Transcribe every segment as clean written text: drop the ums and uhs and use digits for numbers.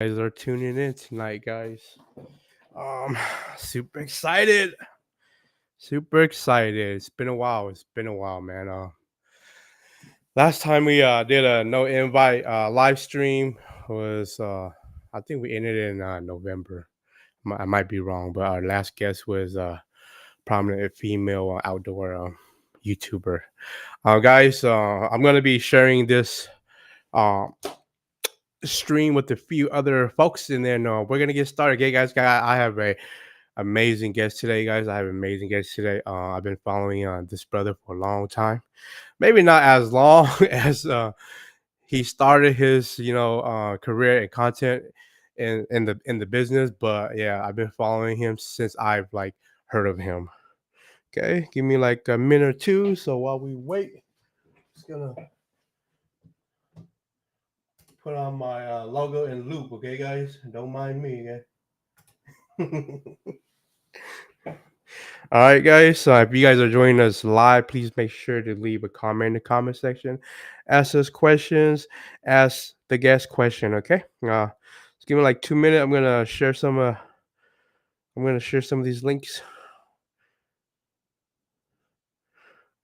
Guys are tuning in tonight, guys. Um, super excited. Super excited. It's been a while. It's been a while, man. Last time we did a no invite live stream was I think we ended in November. I might be wrong, but our last guest was prominent female outdoor YouTuber. Guys, I'm gonna be sharing this uh, stream with a few other folks, and then we're gonna get started. Okay, guys, I have a amazing guest today, guys. I have amazing guests today. I've been following this brother for a long time. Maybe not as long as he started his, career and content in the business, but yeah, I've been following him since I've like heard of him. Okay, give me like a minute or two. So while we wait, just gonna put on my logo and loop. Okay, guys, don't mind me. Okay. All right, guys. So if you guys are joining us live, please make sure to leave a comment in the comment section. Ask us questions. Ask the guest question. Okay. Just give me like 2 minutes. I'm gonna share some. I'm gonna share some of these links.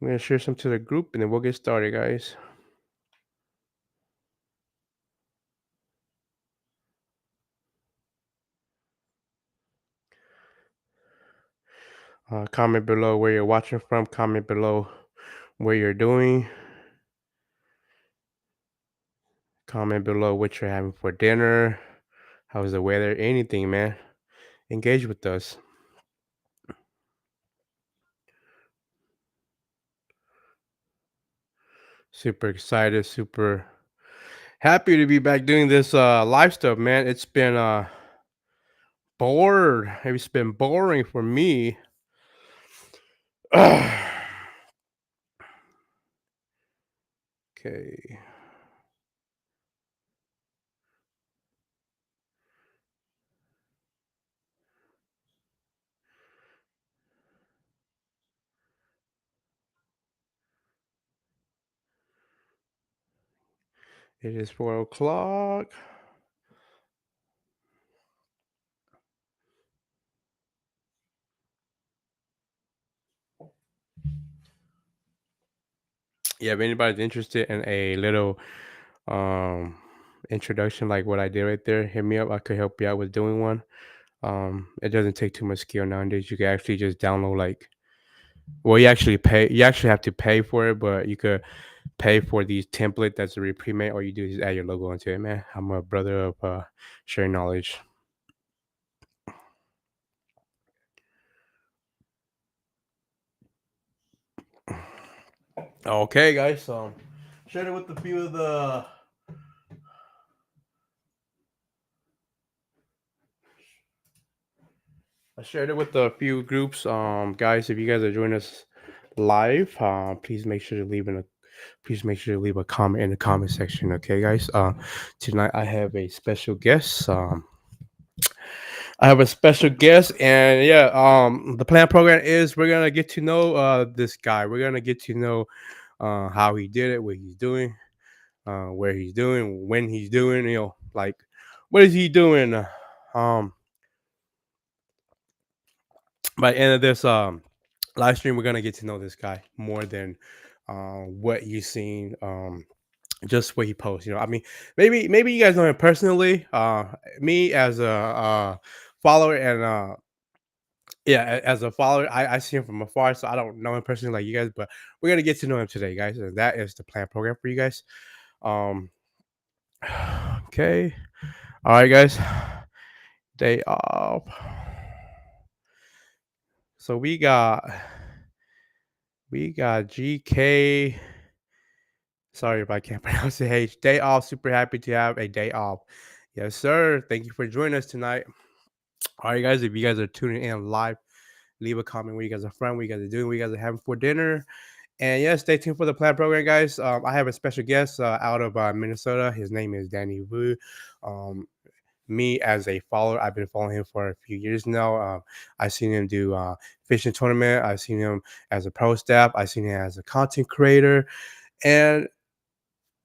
I'm gonna share some to the group, and then we'll get started, guys. Comment below where you're watching from. Comment below where you're doing. Comment below what you're having for dinner. How's the weather? Anything, man. Engage with us. Super excited. Super happy to be back doing this live stuff, man. It's been bored. It's been boring for me. Okay. It is 4 o'clock. Yeah, if anybody's interested in a little um introduction like what I did right there, hit me up. I could help you out with doing one. It doesn't take too much skill nowadays. You can actually just download like well, you actually have to pay for it, but you could pay for these template that's already pre-made. All you do is add your logo into it, man. I'm a brother of sharing knowledge. Okay, guys. Shared it with a few of the. I shared it with a few groups. Guys, if you guys are joining us live, please make sure to leave a comment in the comment section. Okay, guys. Tonight I have a special guest. I have a special guest, and yeah, the plan program is we're gonna get to know this guy. We're gonna get to know how he did it, what he's doing, where he's doing, when he's doing, like what is he doing? Um, by the end of this live stream, we're gonna get to know this guy more than what you've seen. Just what he posts. I mean, maybe you guys know him personally. Me as a follower and yeah, as a follower, I see him from afar, so I don't know him personally like you guys. But we're gonna get to know him today, guys, and that is the plan program for you guys. Um, okay, all right, guys. Day off. So we got GK. Sorry if I can't pronounce it. Hey, day off. Super happy to have a day off. Yes, sir. Thank you for joining us tonight. All right, guys. If you guys are tuning in live, leave a comment where you guys are from, what you guys are doing, what you guys are having for dinner. And yeah, stay tuned for the plan program, guys. I have a special guest out of Minnesota. His name is DannyVue. Um, me as a follower, I've been following him for a few years now. I've seen him do fishing tournament. I've seen him as a pro staff. I've seen him as a content creator, and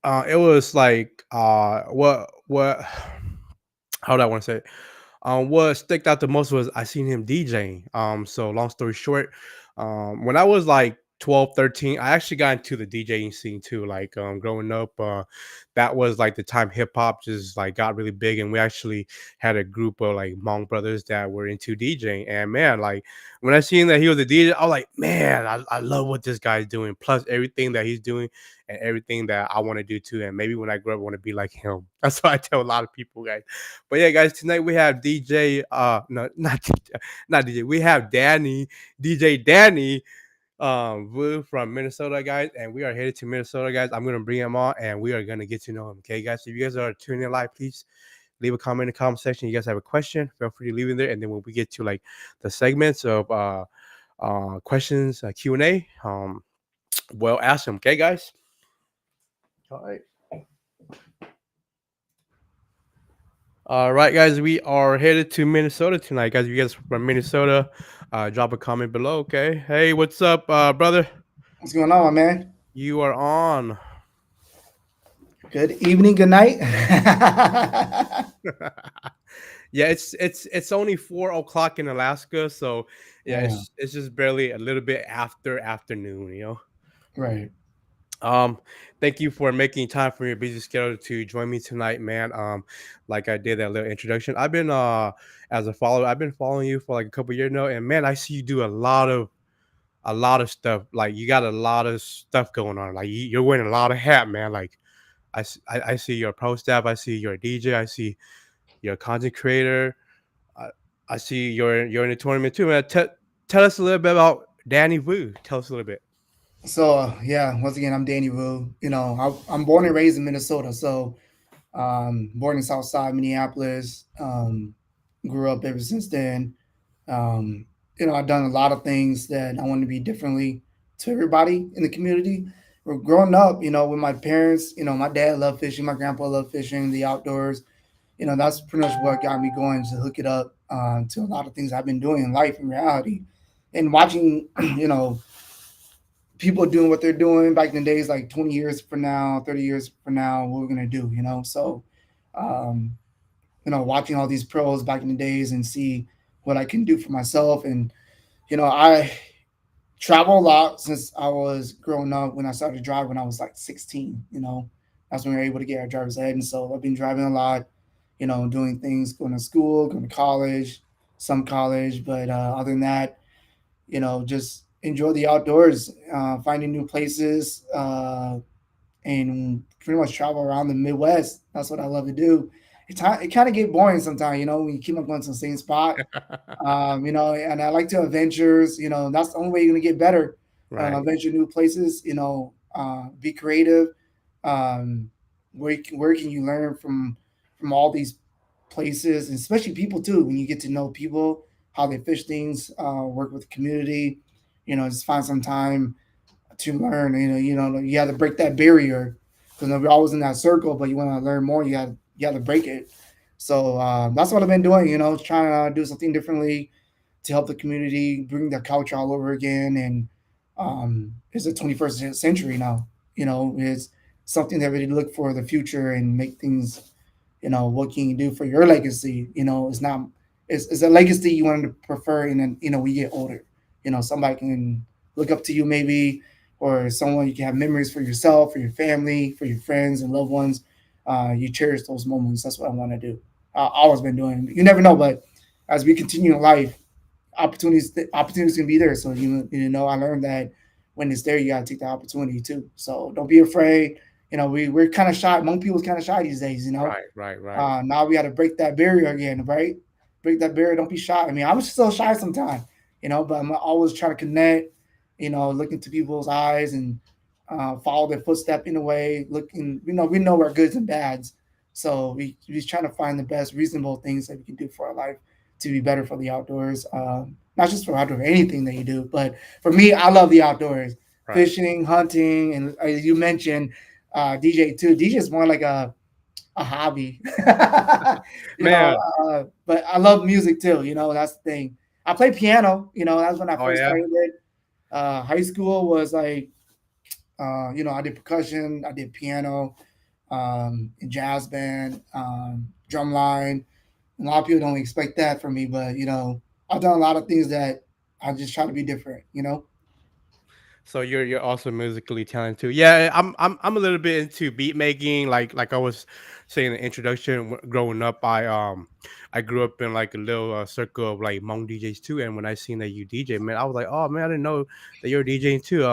it was like what how do I want to say it? What stuck out the most was I seen him DJing. So long story short, when I was like 12, 13, I actually got into the DJing scene too. Like growing up, that was like the time hip hop just like got really big, and we actually had a group of like Hmong brothers that were into DJing. And man, like when I seen that he was a DJ, I was like, man, I love what this guy's doing. Plus everything that he's doing and everything that I want to do too. And maybe when I grow up, I want to be like him. That's what I tell a lot of people, guys. But yeah, guys, tonight we have DJ. No, not DJ, not DJ. We have DJ Danny, Vu from Minnesota, guys, and we are headed to Minnesota, guys. I'm gonna bring him on, and we are gonna get to know him. Okay, guys. So if you guys are tuning in live, please leave a comment in the comment section. You guys have a question, feel free to leave it there, and then when we get to like the segments of questions, Q&A, we'll ask him. Okay, guys. All right. All right, guys, we are headed to Minnesota tonight, guys. If you guys are from Minnesota, drop a comment below, okay? Hey, what's up, brother? What's going on, man? You are on. Good evening, good night. Yeah, it's only 4 o'clock in Alaska, so yeah, Yeah, it's just barely a little bit after afternoon, right. Um, thank you for making time from your busy schedule to join me tonight, man. Like I did that little introduction. I've been as a follower, I've been following you for like a couple years now, and man, I see you do a lot of stuff. Like you got a lot of stuff going on. Like you're wearing a lot of hat, man. Like I see you're a pro staff. I see you're a DJ. I see you're a content creator. I, I see you're in a tournament too, man. Tell us a little bit about Danny Vu. Tell us a little bit. So, yeah, once again, I'm Danny Vu. I'm born and raised in Minnesota. So, born in Southside Minneapolis. Grew up ever since then. Um, I've done a lot of things that I want to be differently to everybody in the community. We're growing up, with my parents. My dad loved fishing, my grandpa loved fishing, the outdoors. That's pretty much what got me going to hook it up to a lot of things I've been doing in life in reality. And watching, people doing what they're doing back in the days, like 20 years from now, 30 years from now, what we're going to do. So, um, watching all these pros back in the days and see what I can do for myself. And, I travel a lot since I was growing up. When I started driving when I was like 16, that's when we were able to get our driver's ed. And so I've been driving a lot, doing things, going to school, going to college, some college. But other than that, just enjoy the outdoors, finding new places, and pretty much travel around the Midwest. That's what I love to do. It kind of get boring sometimes, when you keep on going to the same spot. And I like to adventures. That's the only way you're gonna get better. Right. Venture new places. Be creative. Where can you learn from all these places, and especially people too? When you get to know people, how they fish things, work with the community. Just find some time to learn. You have to break that barrier because we're always in that circle. But you want to learn more, you have to break it. So that's what I've been doing. Trying to do something differently to help the community, bring the culture all over again. And it's the 21st century now. It's something that really look for the future and make things. What can you do for your legacy? It's not. It's a legacy you want to prefer, and then we get older. Somebody can look up to you maybe, or someone you can have memories for yourself, for your family, for your friends and loved ones. You cherish those moments. That's what I want to do. I've always been doing. You never know, but as we continue in life, opportunities can be there. So I learned that when it's there, you gotta take the opportunity too. So don't be afraid. We're kind of shy. Most people's kind of shy these days. Right. Right. Right. Now we got to break that barrier again, right? Break that barrier. Don't be shy. I mean, I was still shy sometimes, but I'm always trying to connect. Look into people's eyes and follow their footstep in a way. Looking, we know our goods and bads, so we just trying to find the best reasonable things that we can do for our life to be better for the outdoors. Not just for outdoor, anything that you do, but for me, I love the outdoors, Right. fishing, hunting, and as you mentioned, DJ too. DJ is more like a hobby, you know. Man. But I love music too. That's the thing. I play piano. That's when I Oh first yeah. started it. High school was like, I did percussion, I did piano, in jazz band, drumline. A lot of people don't expect that from me, but I've done a lot of things that I just try to be different. So you're also musically talented too. Yeah, I'm a little bit into beat making. Like I was saying in the introduction, growing up, I grew up in like a little circle of like Hmong DJs too. And when I seen that you DJ, man, I was like, oh man, I didn't know that you're DJing too.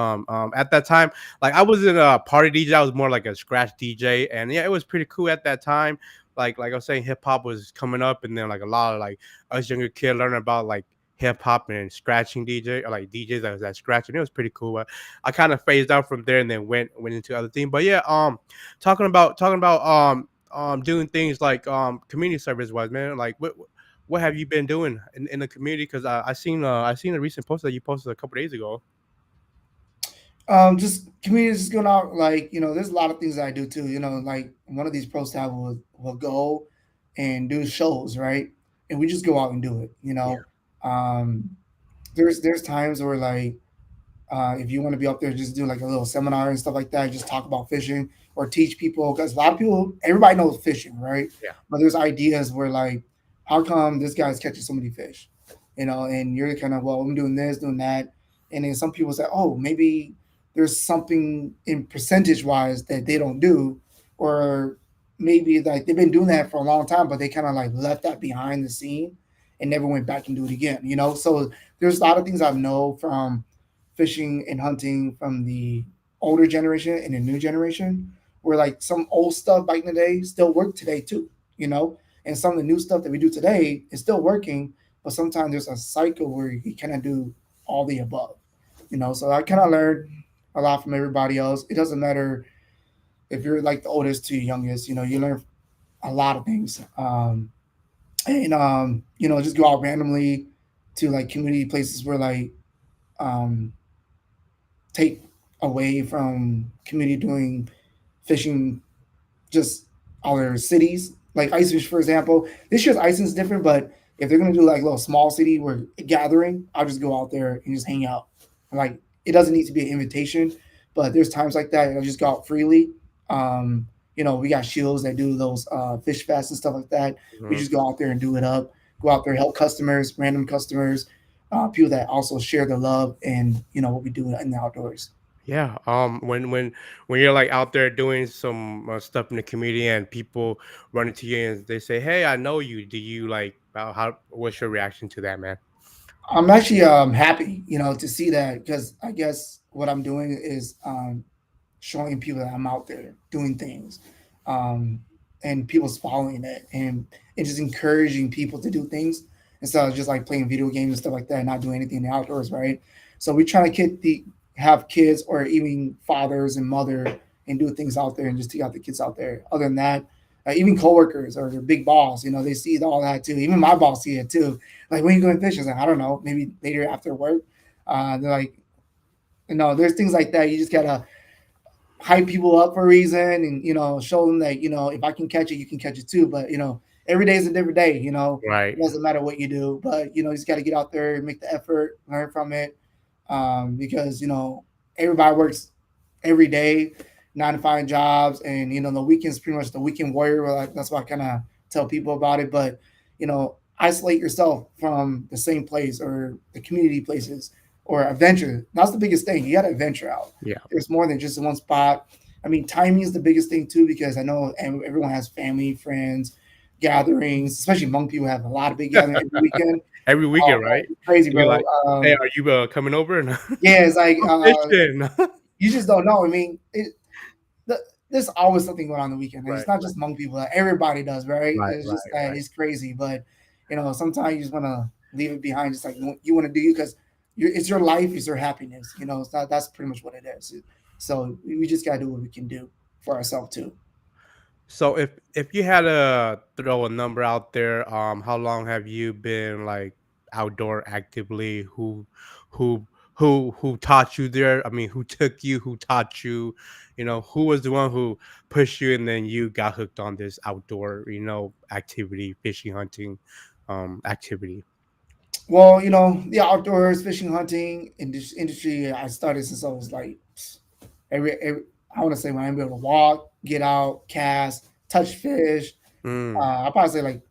At that time, like I wasn't a party DJ. I was more like a scratch DJ, and yeah, it was pretty cool at that time. Like I was saying, hip hop was coming up, and then like a lot of like us younger kids learning about like hip hop and scratching DJ or like DJs that scratching. It was pretty cool. I kind of phased out from there and then went into other things. But yeah, talking about doing things like community service wise, man. Like what have you been doing in the community? Because I seen a recent post that you posted a couple days ago. Just communities just going out, like, there's a lot of things that I do too. Like one of these pros tab will go and do shows, right? And we just go out and do it. Yeah, Um, there's times where, like, if you want to be up there, just do like a little seminar and stuff like that. Just talk about fishing or teach people, because a lot of people, everybody knows fishing, right? yeah, But there's ideas where, like, how come this guy's catching so many fish? And you're kind of, well, I'm doing this, doing that, and then some people say, oh, maybe there's something in percentage wise that they don't do, or maybe like they've been doing that for a long time, but they kind of like left that behind the scene and never went back and do it again. So there's a lot of things I know from fishing and hunting from the older generation and the new generation, where like some old stuff back in the day still work today too, you know, and some of the new stuff that we do today is still working, but sometimes there's a cycle where you kind of do all the above, So I kind of learned a lot from everybody else. It doesn't matter if you're like the oldest to youngest, you learn a lot of things. Just go out randomly to like community places where, like, um, take away from community doing fishing, just other cities. Like ice fish, for example. This year's icing is different, but if they're gonna do like a little small city where gathering, I'll just go out there and just hang out. Like, it doesn't need to be an invitation, but there's times like that I'll just go out freely. Um, we got shields that do those fish fests and stuff like that. We mhm. just go out there and do it up. Go out there, help customers, random customers, people that also share the love and what we do in the outdoors. Yeah. When you're like out there doing some stuff in the community and people run into you and they say, "Hey, I know you." Do you like how? What's your reaction to that, man? I'm actually happy, to see that, because I guess what I'm doing is showing people that I'm out there doing things, um, and people's following it, and just encouraging people to do things instead of just like playing video games and stuff like that, and not doing anything in the outdoors, right? So we try to have kids or even fathers and mother and do things out there and just take out the kids out there. Other than that, even coworkers or their big boss, they see all that too. Even my boss see it too. Like, when you going fishing, like, I don't know, maybe later after work. They're like, there's things like that. You just gotta hype people up for a reason, and show them that if I can catch it, you can catch it too. But every day is a different day. Right. It doesn't matter what you do, but you just got to get out there and make the effort, learn from it, because everybody works every day, 9 to 5 jobs, and the weekend's pretty much the weekend warrior. Like, that's what I kind of tell people about it. But isolate yourself from the same place or the community places, or adventure. That's the biggest thing. You got to venture out. Yeah. There's more than just one spot. I mean, timing is the biggest thing too, because I know everyone has family, friends, gatherings. Especially Hmong people have a lot of big gatherings every weekend. Every weekend, right? It's crazy, You're bro. like, "Hey, are you coming over?" And Yeah, it's like, I'm fishing. you just don't know. I mean, there's always something going on the weekend, and Right. it's not just Hmong people. Like, everybody does, right? Right. It's Right. just that Right. it's crazy, but sometimes you just want to leave it behind. Just like you want to do, because it's your life, it's your happiness. It's not. That's pretty much what it is. So we just gotta do what we can do for ourselves too. So if you had to throw a number out there, how long have you been like outdoor actively? Who who taught you there? I mean, who took you? Who taught you? Who was the one who pushed you, and then you got hooked on this outdoor, activity, fishing, hunting, activity. Well, the outdoors, fishing, hunting, in this industry, I started since I was like every I want to say when I'm able to walk, get out, cast, touch fish. Mm, I probably say like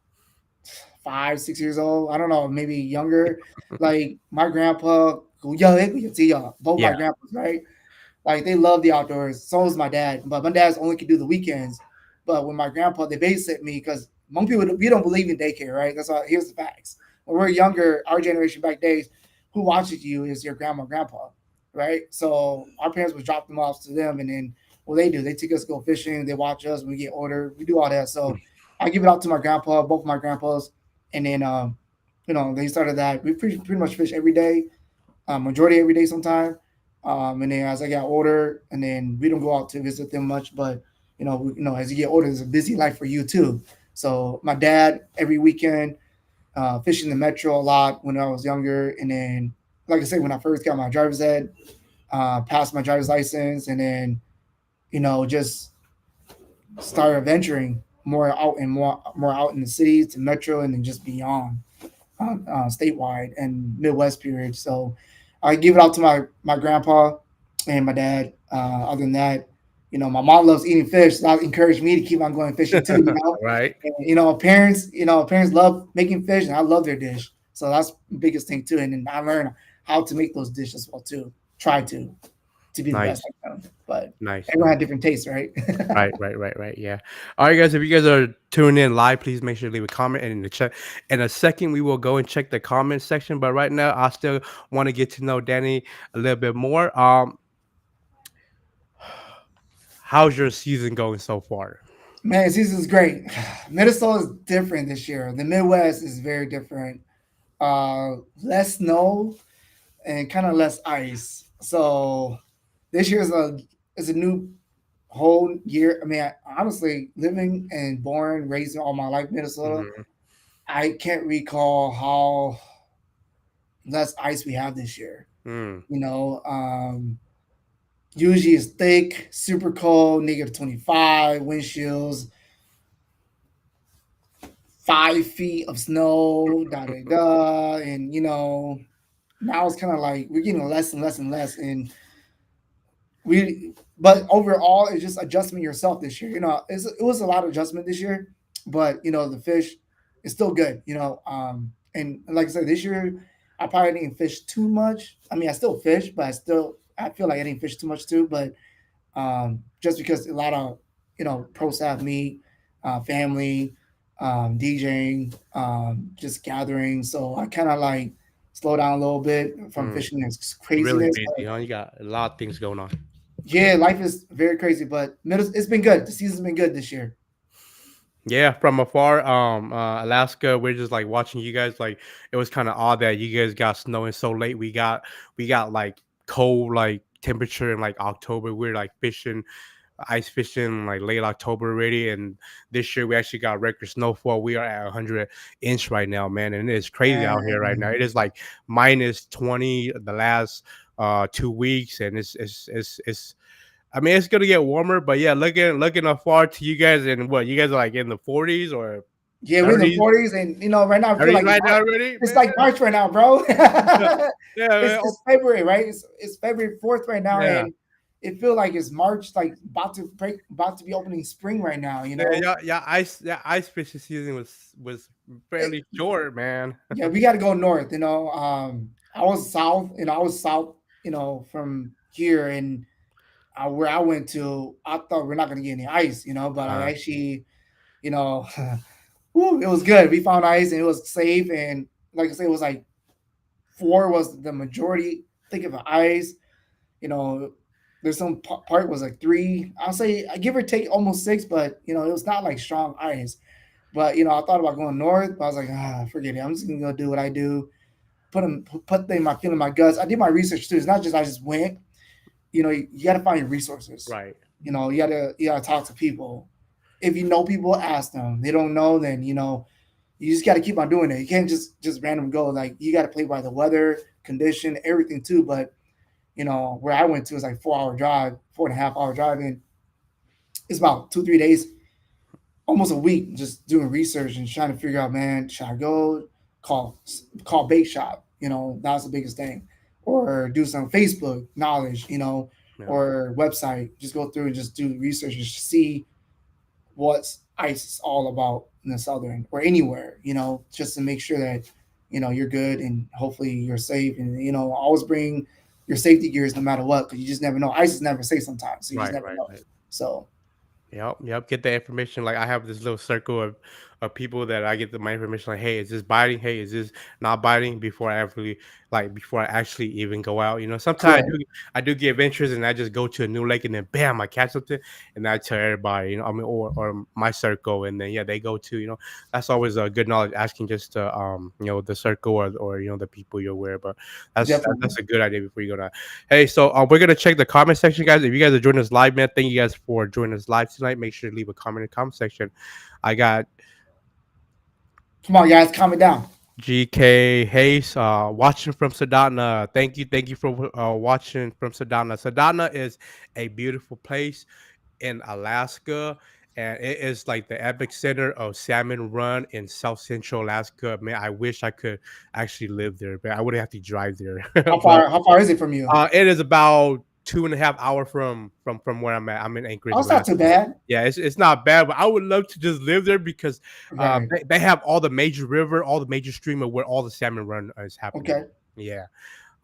5, 6 years old. I don't know, maybe younger. Like my grandpa, both my Yeah. grandpas, right? Like they love the outdoors. So does my dad, but my dad's only could do the weekends. But when my grandpa, they babysit me because most people we don't believe in daycare, right? That's why here's the facts. When we're younger, our generation back days, who watches you is your grandma, grandpa, right? So our parents would drop them off to them, and then what they do, they take us to go fishing. They watch us when we get older. We do all that. So I give it out to my grandpa, both my grandpas, and then they started that. We pretty much fish every day, majority every day sometime. And then as I got older, and then we don't go out to visit them much, but as you get older, there's a busy life for you too. So my dad every weekend, fishing the metro a lot when I was younger, and then like I said, when I first got my driver's ed, passed my driver's license, and then just started venturing more out and more out in the cities, to metro, and then just beyond, statewide and Midwest period. So I give it out to my grandpa and my dad. Other than that, my mom loves eating fish, so that encouraged me to keep on going fishing too. Right. And, parents love making fish, and I love their dish. So that's the biggest thing too. And then I learned how to make those dishes as well too. Try to be the best Nice. I can. But Nice. everyone Nice. had different tastes, right? Right. Yeah. All right, guys. If you guys are tuning in live, please make sure to leave a comment and in the chat. In a second, we will go and check the comment section. But right now, I still want to get to know Danny a little bit more. How's your season going so far? Man, season's great. Minnesota is different this year. The Midwest is very different. Less snow and kind of less ice. So this year is a new whole year. I mean, honestly, living and born, raised all my life in Minnesota, Mhm. I can't recall how less ice we have this year. Mm. You know, usually it's thick, super cold, -25, windshields, 5 feet of snow, da da da, and now it's kind of like we're getting less and less and less, and but overall, it's just adjusting yourself this year. It was a lot of adjustment this year, but the fish is still good. And like I said, this year I probably didn't fish too much. I mean, I still fish, but I feel like I didn't fish too much too. But just because a lot of pro staff meet, family, DJing, just gathering, so I kind of like slow down a little bit from Mm. fishing this Really craziness. busy, huh? You got a lot of things going on. Yeah, life is very crazy, but it's been good. The season's been good this year. Yeah, from afar, Alaska, we're just like watching you guys. Like it was kind of odd that you guys got snowing so late. We got like cold like temperature in like October. We're like fishing, ice fishing like late October already. And this year we actually got record snowfall. We are at 100 inch right now, man, and it's crazy out here right now. And It is like -20 the last 2 weeks, and it's I mean, it's gonna get warmer, but yeah, looking afar to you guys, and what you guys are like in the 40s or yeah, we're in the 30s, 40s, and right now I feel 30s like right now already, it's man. like March right now, bro. Yeah, yeah, man. It's February, right? It's February 4th right now, Yeah, and it feels like it's March, like about to be opening spring right now. yeah. Ice fishing season was fairly short, man. Yeah, we got to go north. I was south. I was south. From here, and where I went to, I thought we're not gonna get any ice. But I Uh, actually, you know, whew, it was good. We found ice, and it was safe. And like I said, it was like 4 was the majority. Think of ice. You know, there's some part was like 3. I'll say I give or take almost 6, but it was not like strong ice. But I thought about going north, but I was like, forget it. I'm just gonna go do what I do. Put my feeling in my guts. I did my research too. It's not just I just went. You got to find your resources. right. You gotta talk to people. If you know people, ask them. They don't know, then you just got to keep on doing it. You can't just random go. Like you got to play by the weather, condition, everything too. But where I went to is like 4 hour drive, 4.5 hour drive, and it's about 2 3 days, almost a week, just doing research and trying to figure out, man, should I go call bake shop? That's the biggest thing, or do some Facebook knowledge, Yeah. or website. Just go through and just do research and just see what ICE is all about. in the southern or anywhere, just to make sure that you're good and hopefully you're safe, and always bring your safety gears no matter what, because you just never know. Ice is never safe sometimes, so you just Right, never right, know. right. So Yep, yep. Get the information. Like I have this little circle of people that I get my information. Like, hey, is this biting? Hey, is this not biting? Before I actually even go out. Sometimes correct, I do get adventures, and I just go to a new lake, and then bam, I catch something, and I tell everybody. I mean, or my circle, and then yeah, they go too. That's always a good knowledge. Asking just to the circle or the people you're aware. But that's definitely. a good idea before you go to. Hey, so we're gonna check the comment section, guys. If you guys are joining us live, man, thank you guys for joining us live tonight. Make sure to leave a comment in the comment section. I got Come on, guys, calm it down. GK Hayes watching from Sedona. Thank you for watching from Sedona. Sedona is a beautiful place in Alaska, and it is like the epic center of salmon run in South Central Alaska. Man, I wish I could actually live there, but I would have to drive there. How But far? How far is it from you? It is about 2.5 hour from where I'm at. I'm in Oh, Anchorage, it's not too Alaska. bad. Yeah, it's not bad, but I would love to just live there because Right. they have all the major river, all the major stream of where all the salmon run is happening. Okay. Yeah.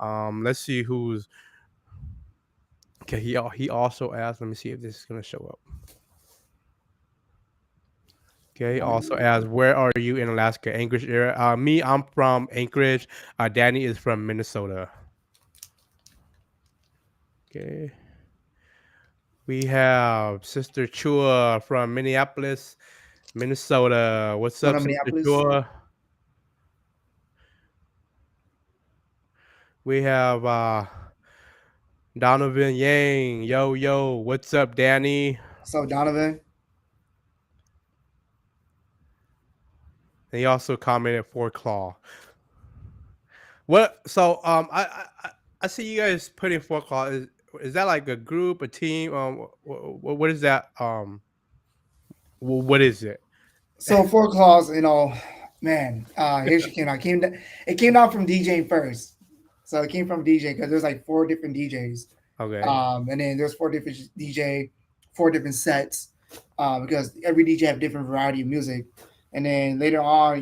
Let's see who's okay. He also asked. Let me see if this is gonna show up. Okay. He also asked, where are you in Alaska? Anchorage area. Me, I'm from Anchorage. Danny is from Minnesota. Okay. We have Sister Chua from Minneapolis, Minnesota. What's Going up, to Sister Minneapolis. Chua? We have Donovan Yang. Yo, yo. What's up, Danny? So Donovan. And he also commented for Claw. What? So I see you guys putting for Claw. Is that like a group, a team? What is that? What is it? So 4 claws, man. Here's your came out. It came out from DJing first. So it came from DJ because there's like four different DJs. Okay. And then there's four different DJ, four different sets. Because every DJ have different variety of music. And then later on,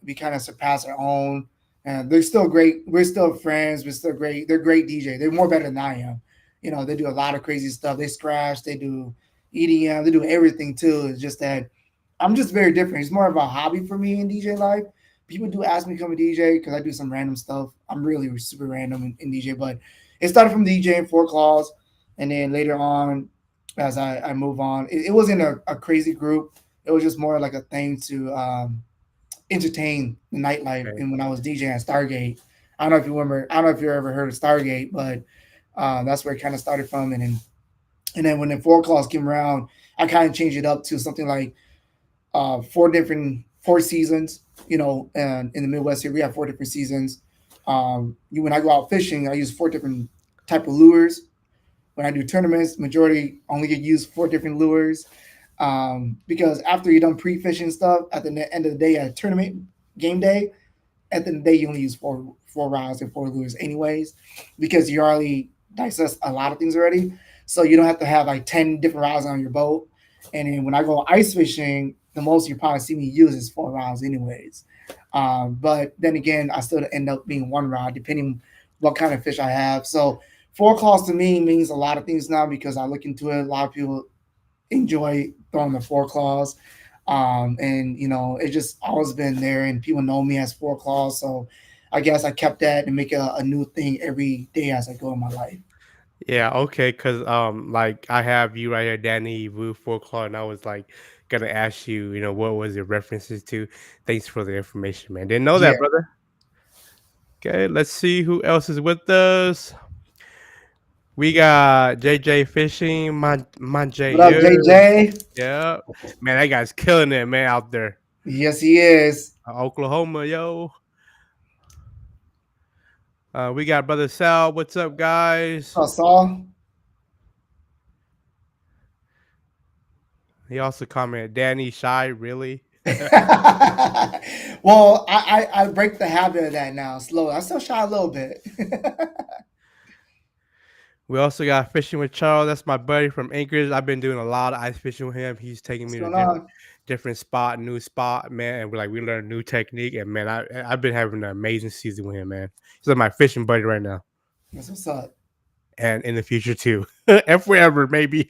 we kind of surpass our own. And they're still great. We're still friends. We're still great. They're great DJ. They're more better than I am. They do a lot of crazy stuff. They scratch. They do EDM. They do everything too. It's just that I'm just very different. It's more of a hobby for me in DJ life. People do ask me to come a DJ because I do some random stuff. I'm really super random in DJ, but it started from DJing 4 claws, and then later on, as I move on, it wasn't a crazy group. It was just more like a thing to entertain the nightlife. Okay. And when I was DJing at Stargate, I don't know if you remember. I don't know if you ever heard of Stargate, but that's where it kind of started from. And then when the 4 claws came around, I kind of changed it up to something like four seasons. And in the Midwest here, we have four different seasons. When I go out fishing, I use four different type of lures. When I do tournaments, majority only get used four different lures. Because after you're done pre-fishing stuff, at the end of the day, at a tournament game day, at the end of the day, you only use four rods and four lures, anyways, because you already dissect a lot of things already. So you don't have to have like 10 different rods on your boat. And then when I go ice fishing, the most you probably see me use is four rods, anyways. But then again, I still end up being one rod, depending what kind of fish I have. So 4 claws to me means a lot of things now because I look into it. A lot of people enjoy throwing the 4 claws. And it's just always been there, and people know me as 4 claws. So I guess I kept that and make a new thing every day as I go in my life. Yeah, okay, cause like I have you right here, DannyVue4claws, and I was like gonna ask you, what was it references to? Thanks for the information, man. Didn't know Yeah. that, brother. Okay, let's see who else is with us. We got JJ Fishing, What up, Manjayu. JJ? Yeah, man, that guy's killing it, man, out there. Yes, he is. Oklahoma, yo. We got brother Sal. What's up, guys? Saul. He also commented, Danny Shy, really? Well, I break the habit of that now slowly. I still shy a little bit. We also got fishing with Charles. That's my buddy from Anchorage. I've been doing a lot of ice fishing with him. He's taking What's me to going on? different spot, new spot, man. And we learned new technique, and man, I've been having an amazing season with him, man. He's like my fishing buddy right now, That's what's up. and in the future too, and forever maybe.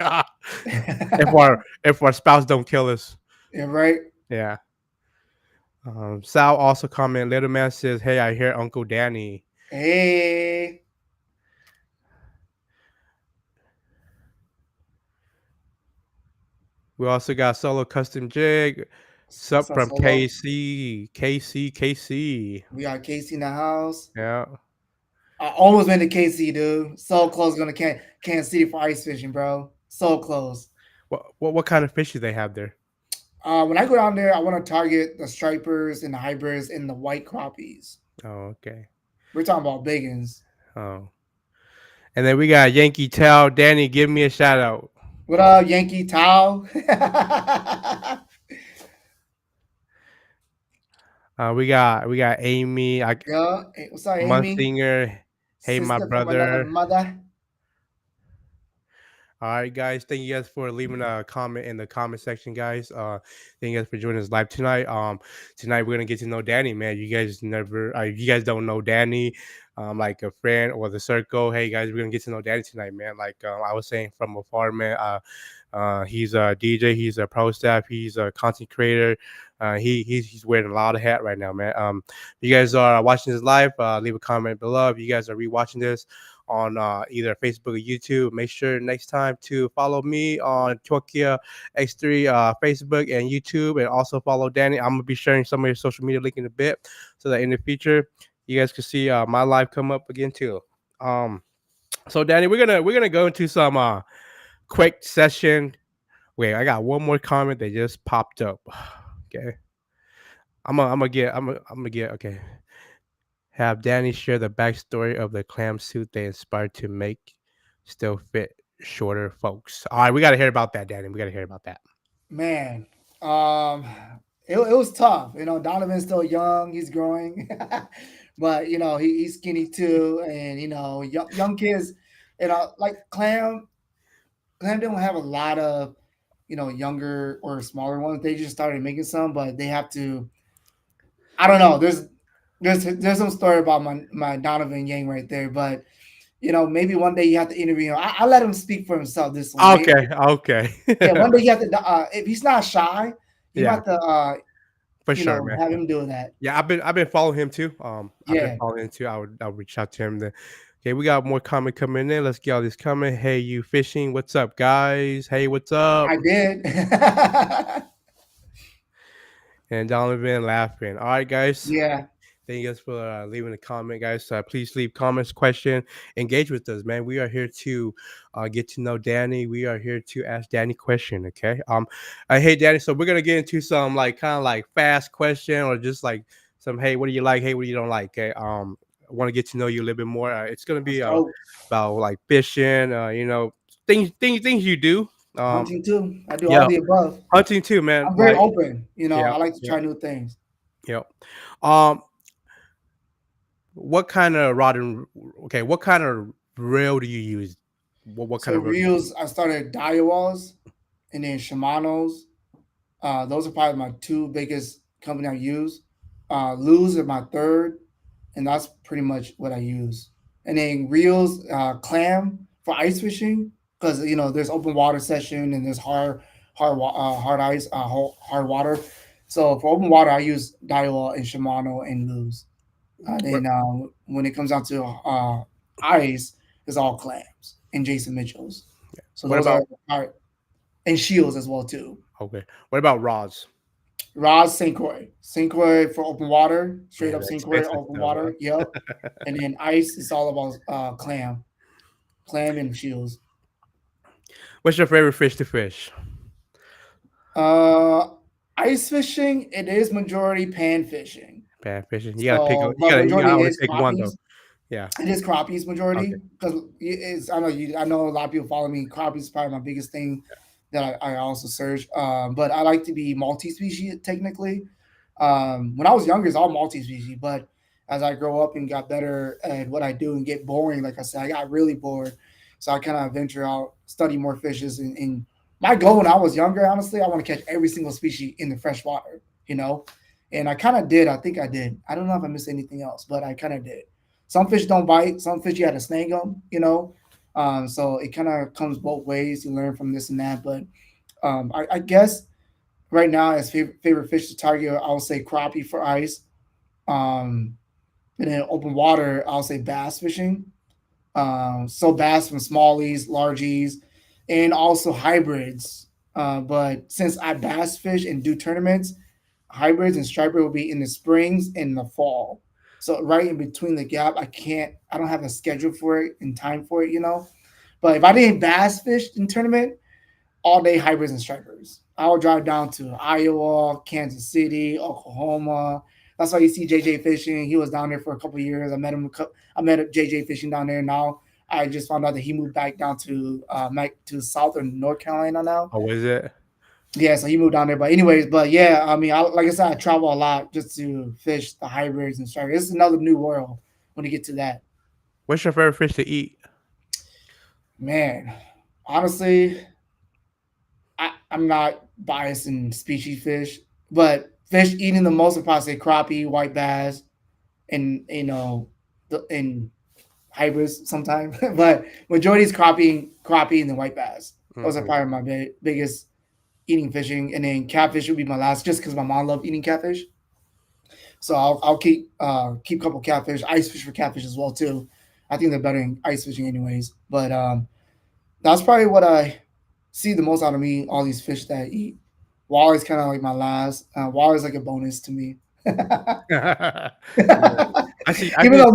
If our spouse don't kill us, Yeah, right. yeah. Sal also comment. Little man says, "Hey, I hear Uncle Danny." Hey, We also got solo custom jig. what's Sup up, from Solo? KC. We got Casey in the house. Yeah. I almost went to KC, dude. So close going to Kansas City for ice fishing, bro. So close. What kind of fish do they have there? When I go down there, I want to target the stripers and the hybrids and the white crappies. Oh, okay. We're talking about biggins. Oh, and then we got Yankee Tao. Danny, give me a shout out. What up, Yankee Tao? We got Amy, Yeah. Hey, what's up, Amy? Munsinger. Hey, my Sister from another brother. mother. All right, guys. Thank you guys for leaving a comment in the comment section, guys. Thank you guys for joining us live tonight. Tonight we're gonna get to know Danny, man. You guys don't know Danny, like a friend or the circle. Hey, guys, we're gonna get to know Danny tonight, man. Like I was saying from afar, man. He's a DJ. He's a pro staff. He's a content creator. He's wearing a lot of hat right now, man. If you guys are watching this live, leave a comment below. If you guys are rewatching this on either Facebook or YouTube, make sure next time to follow me on CHUAKIAGX3 Facebook and YouTube, and also follow Danny. I'm gonna be sharing some of your social media link in a bit, so that in the future you guys can see my live come up again too. So Danny, we're gonna go into some quick session. Wait, I got one more comment that just popped up. Okay, I'm gonna get okay. Have Danny share the backstory of the clam suit they inspired to make still fit shorter folks. All right, we got to hear about that, Danny. We got to hear about that. Man, um, it was tough. Donovan's still young; he's growing, but he's skinny too, and young kids, like Clam. Clam don't have a lot of younger or smaller ones. They just started making some, but they have to. I don't know. There's some story about my Donovan Yang right there, but maybe one day you have to interview him. I let him speak for himself this one. Okay, okay. Yeah, one day you have to. If he's not shy, you Yeah, have to. for sure, man. Have him doing that. Yeah, I've been following him too. I've been Yeah, following him too. I'll reach out to him. Then. Okay, we got more comment coming in. Let's get all this coming. Hey, you fishing? What's up, guys? Hey, what's up? I did. And Donovan laughing. All right, guys. Yeah, Thank you guys for leaving a comment, guys. Please leave comments, question, engage with us, man. We are here to get to know Danny. We are here to ask Danny question. Okay. Hey Danny. So we're gonna get into some like kind of like fast question or just like some hey, what do you like? Hey, what do you don't like? Okay. I want to get to know you a little bit more. It's gonna let's be go. about like fishing. Things you do. Hunting too. I do all Yeah, the above. hunting too, man. I'm very Like open. yeah, I like to yeah, try new things. yeah. Um, What kind of rod and okay, what kind of reel do you use? What kind So of reel do you use? reels, I started Daiwas and then Shimano's. Those are probably my two biggest company I use. Lose is my third, and that's pretty much what I use. And then reels, clam for ice fishing because there's open water session and there's hard ice, hard water. So for open water, I use Daiwa and Shimano and Lose. What Then when it comes down to ice, it's all clams and Jason Mitchell's. So what those about are and shields as well too. okay. What about rods? Rods, St. Croix for open water, straight Man, up they're St. Croix expensive open though, water. Yep. And then ice is all about clam and shields. What's your favorite fish to fish? Uh, Ice fishing, it is majority pan fishing. Pan fishing. You gotta pick. So, You but gotta. You gotta majority only is pick one though. crappies. Yeah. It is crappies Okay. majority because it's. I know you. I know a lot of people follow me. Crappies is probably my biggest thing that I also search. But I like to be multi-species technically. When I was younger, it's all multi-species, but as I grow up and got better at what I do and get boring, like I said, I got really bored. So I kind of venture out, study more fishes, and my goal when I was younger, honestly, I want to catch every single species in the fresh water, you know? And I kind of did. I think I did. I don't know if I missed anything else, but I kind of did. Some fish don't bite. Some fish you had to snag them, you know? So it kind of comes both ways. You learn from this and that. But I guess right now, as favorite fish to target, I would say crappie for ice. Um, and then open water, I'll say bass fishing. So bass from smallies, largies, and also hybrids. But since I bass fish and do tournaments, hybrids and striper will be in the springs and the fall. So right in between the gap, I don't have a schedule for it and time for it, you know. But if I didn't bass fish in tournament, all day hybrids and stripers. I would drive down to Iowa, Kansas City, Oklahoma. That's why you see JJ fishing. He was down there for a couple of years. I met JJ fishing down there. Now I just found out that he moved back down to South or North Carolina now. Oh, is it? Yeah, so he moved down there. But anyways, but yeah, I mean, like I said, I travel a lot just to fish the hybrids and stripers. It's another new world when you get to that. What's your favorite fish to eat? Man, honestly, I'm not biased in species fish, but fish eating the most would probably say crappie, white bass, and and hybrids sometimes. But majority is crappie, and then white bass. Those are Hmm. probably my biggest eating fishing, and then catfish would be my last, just because my mom loved eating catfish. So I'll keep a couple catfish, ice fish for catfish as well too. I think they're better in ice fishing anyways. But that's probably what I see the most out of me. All these fish that I eat. Wally's kind of like my last. Wally's like a bonus to me. Yeah. I see. I Even mean, though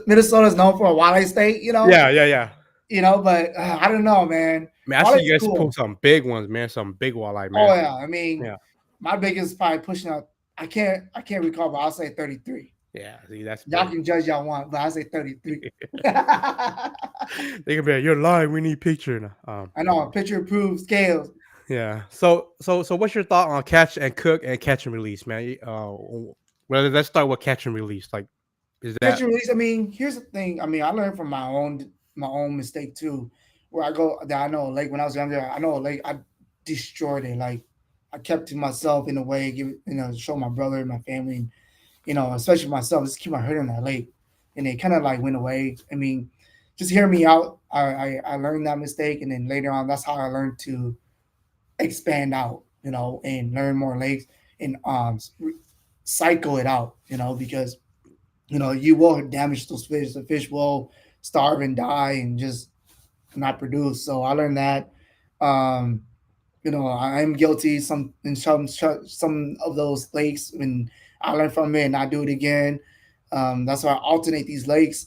Minnesota is known for a walleye state, yeah, yeah, yeah. but I don't know, man. Man, I see Wally's you guys pull cool. some big ones, man. Some big walleye, Oh man. yeah, I mean, Yeah, my biggest probably pushing up. I can't recall, but I'll say 33. yeah. See, that's Y'all big. can judge y'all want, but I say 33. I They can be like, "You're lying. We need picture." Now. know, picture approved scales. Yeah. So, what's your thought on catch and cook and catch and release, man? Well, let's start with catch and release. Like, is Catch that? and release. I mean, here's the thing. I mean, I learned from my own mistake too. Where I go, that I know, like when I was younger, I know, like I destroyed it. Like I kept to myself in a way, show my brother and my family, and especially myself, just keep my hurt in that lake, and it kind of like went away. I mean, just hear me out. I learned that mistake, and then later on, that's how I learned to expand out, and learn more lakes and cycle it out, because you will damage those fish. The fish will starve and die and just not produce. So I learned that. Um, I'm guilty some of those lakes, and I learned from it and I do it again. That's why I alternate these lakes,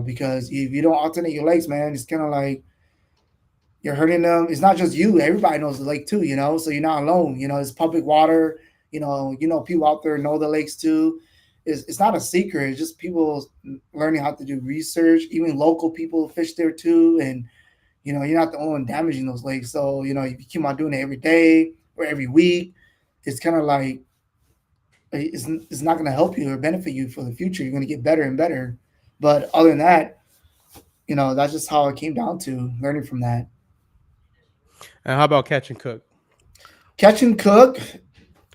because if you don't alternate your lakes, man, it's kind of like you're hurting them. It's not just you; everybody knows the lake too, So you're not alone. It's public water. People out there know the lakes too. It's not a secret. It's just people learning how to do research. Even local people fish there too, and you're not the only one damaging those lakes. So if you keep on doing it every day or every week, it's kind of like it's not going to help you or benefit you for the future. You're going to get better and better. But other than that, that's just how it came down to learning from that. And how about catch and cook? Catch and cook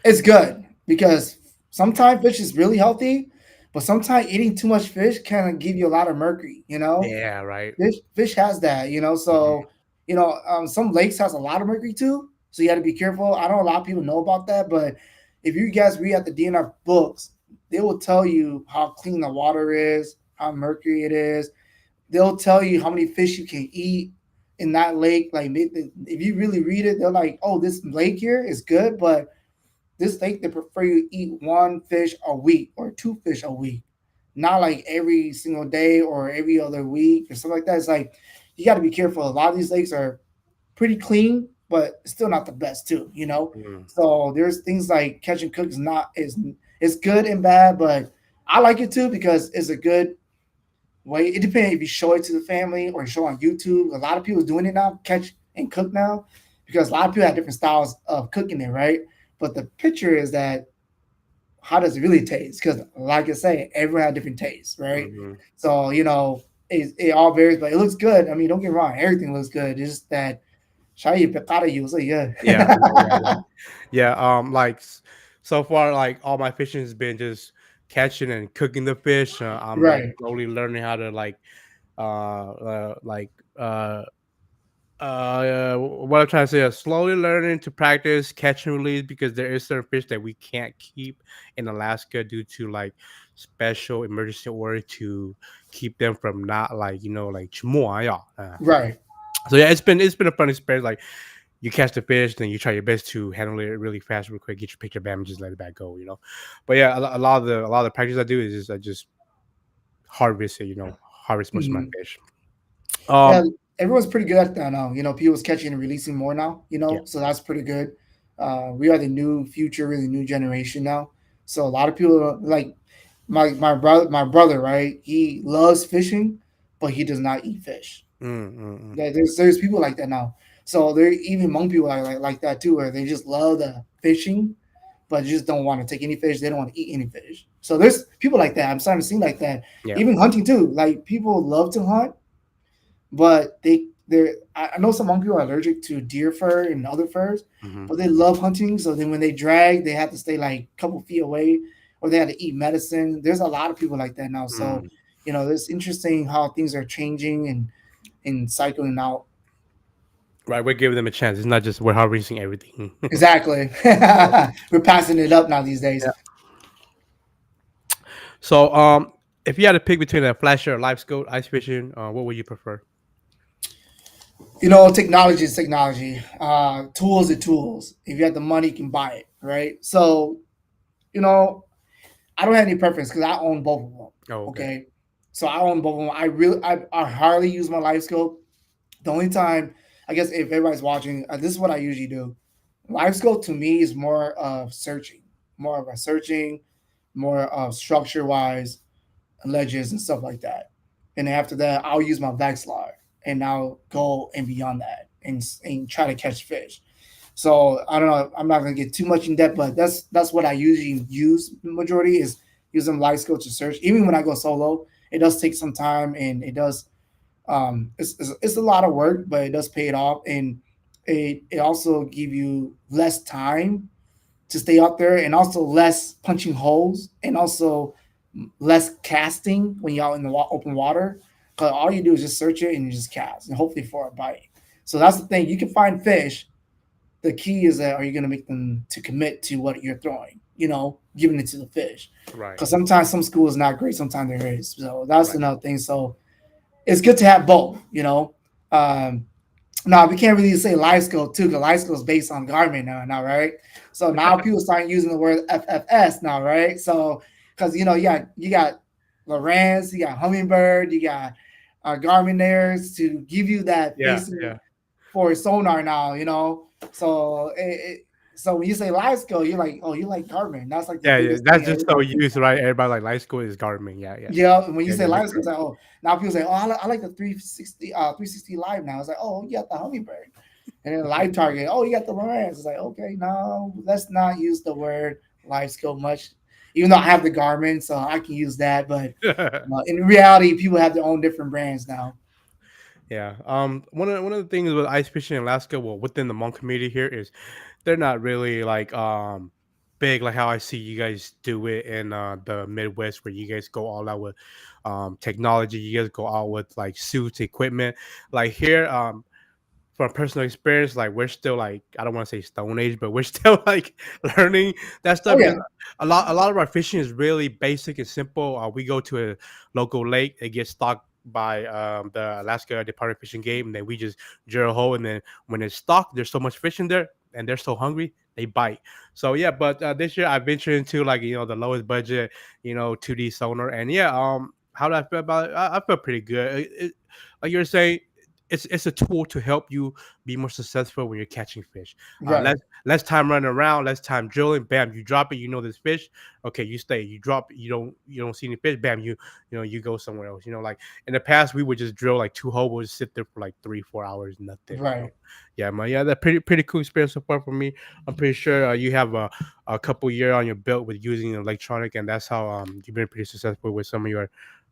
is good because sometimes fish is really healthy, but sometimes eating too much fish can give you a lot of mercury. Yeah. Right. Fish has that. Mhm. So some lakes has a lot of mercury too. So you got to be careful. I know a lot of people know about that, but if you guys read at the DNR books, they will tell you how clean the water is, how mercury it is. They'll tell you how many fish you can eat in that lake. Like if you really read it, they're like, "Oh, this lake here is good, but this lake they prefer you eat one fish a week or two fish a week, not like every single day or every other week or something like that." It's like you got to be careful. A lot of these lakes are pretty clean, but still not the best too. Mm. So there's things like catch and cook is not is it's good and bad, but I like it too because it's a good way. It depends if you show it to the family or you show on YouTube. A lot of people doing it now, catch and cook now, because a lot of people have different styles of cooking it, right? But the picture is that how does it really taste? Because like I say, everyone has different tastes, right? Mhm. So it all varies, but it looks good. I mean, don't get me wrong, everything looks good. It's just that Yeah. Yeah, yeah. Yeah, like so far, like all my fishing has been just catching and cooking the fish. I'm like Right. slowly learning how to uh, uh, like, uh, what I'm trying to say is slowly learning to practice catch and release because there is certain fish that we can't keep in Alaska due to like special emergency order to keep them from not like like CHUAKIAGX3. Right. So yeah, it's been a fun experience. Like you catch the fish, then you try your best to handle it really fast, real quick, get your picture, bam, and just let it back go. But yeah, a lot of the practice I do is just I just harvest it, harvest most of my Mhm. fish. Yeah, Um, everyone's pretty good at that now. People's catching and releasing more now. yeah. So that's pretty good. We are the new future, really new generation now. So a lot of people like my brother, right? He loves fishing, but he does not eat fish. Mm. There's people like that now. So there even among people like that too, where they just love the fishing, but just don't want to take any fish. They don't want to eat any fish. So there's people like that. I'm starting to see like that. Yeah. Even hunting too. Like people love to hunt, but I know some people are allergic to deer fur and other furs, Hmm. but they love hunting. So then when they drag, they have to stay like a couple feet away, or they have to eat medicine. There's a lot of people like that now. So Mm. it's interesting how things are changing and cycling out. Right, we're giving them a chance. It's not just we're harvesting everything. Exactly. We're passing it up now these days. Yeah. So, if you had to pick between a flasher or live scope ice fishing, what would you prefer? Technology is technology. Tools are tools. If you have the money, you can buy it, right? So, you know, I don't have any preference because I own both of them. Oh, okay. Okay, so I own both of them. I hardly use my live scope. The only time, I guess, if everybody's watching, this is what I usually do. Live scope to me is more of searching, more of a searching, more of structure wise, ledges and stuff like that. And after that, I'll use my Vexlar and I'll go and beyond that and try to catch fish. So I don't know. I'm not gonna get too much in depth, but that's what I usually use. The majority is using light skill to search. Even when I go solo, it does take some time, and it does. It's a lot of work, but it does pay it off, and it also give you less time to stay out there, and also less punching holes, and also less casting when you're out in the open water. Because all you do is just search it and you just cast, and hopefully for a bite. So that's the thing. You can find fish. The key is that are you going to make them to commit to what you're throwing? Giving it to the fish. Right. Because sometimes some school is not great, sometimes there is. So that's Right. another thing. So it's good to have both. Um, Now we can't really say life skill too, because life skill is based on Garmin now, right? So now people start using the word FFS now, right? So because you got Lowrance, you got Humminbird, you got Garmin there to give you that Yeah. basic Yeah. for sonar now. So so when you say live skill, you're like, oh, you like Garmin. That's like the Yeah. Yeah. biggest That's thing just so everybody thinks used, of. right? Everybody like light school is Garmin. Yeah. Yeah. Yeah, and when you Yeah. say You're live skill, correct. it's like, oh, now people say, oh, I like the 360 live now. It's like, oh, you got the Humminbird. And then live target, oh, you got the Lowrance. It's like, okay, no, let's not use the word live skill much. Even though I have the Garmin, so I can use that. But in reality, people have their own different brands now. Yeah. One of the things with ice fishing in Alaska, well, within the monk community here is they're not really like big like how I see you guys do it in the Midwest where you guys go all out with technology, you guys go out with like suits, equipment. Like here, from personal experience, like we're still like I don't want to say stone age, but we're still like learning that Oh stuff because yeah, a lot of our fishing is really basic and simple. We go to a local lake, it gets stocked by the Alaska Department of Fish and Game, and then we just drill a hole, and then when it's stocked, there's so much fish in there, and they're so hungry they bite. So yeah, but this year I ventured into like the lowest budget 2D sonar, and yeah, how do I feel about it? I feel pretty good. Like you're saying, it's a tool to help you be more successful when you're catching fish. right, Less time running around, less time drilling. Bam, you drop it. You know there's fish. Okay, you stay. You drop. You don't see any fish. Bam, you go somewhere else. Like in the past, we would just drill like two holes, we'll just sit there for like 3-4 hours, nothing. right, Yeah, man. Yeah, that pretty cool experience so far for me. I'm pretty sure you have a couple year on your belt with using electronic, and that's how you've been pretty successful with some of your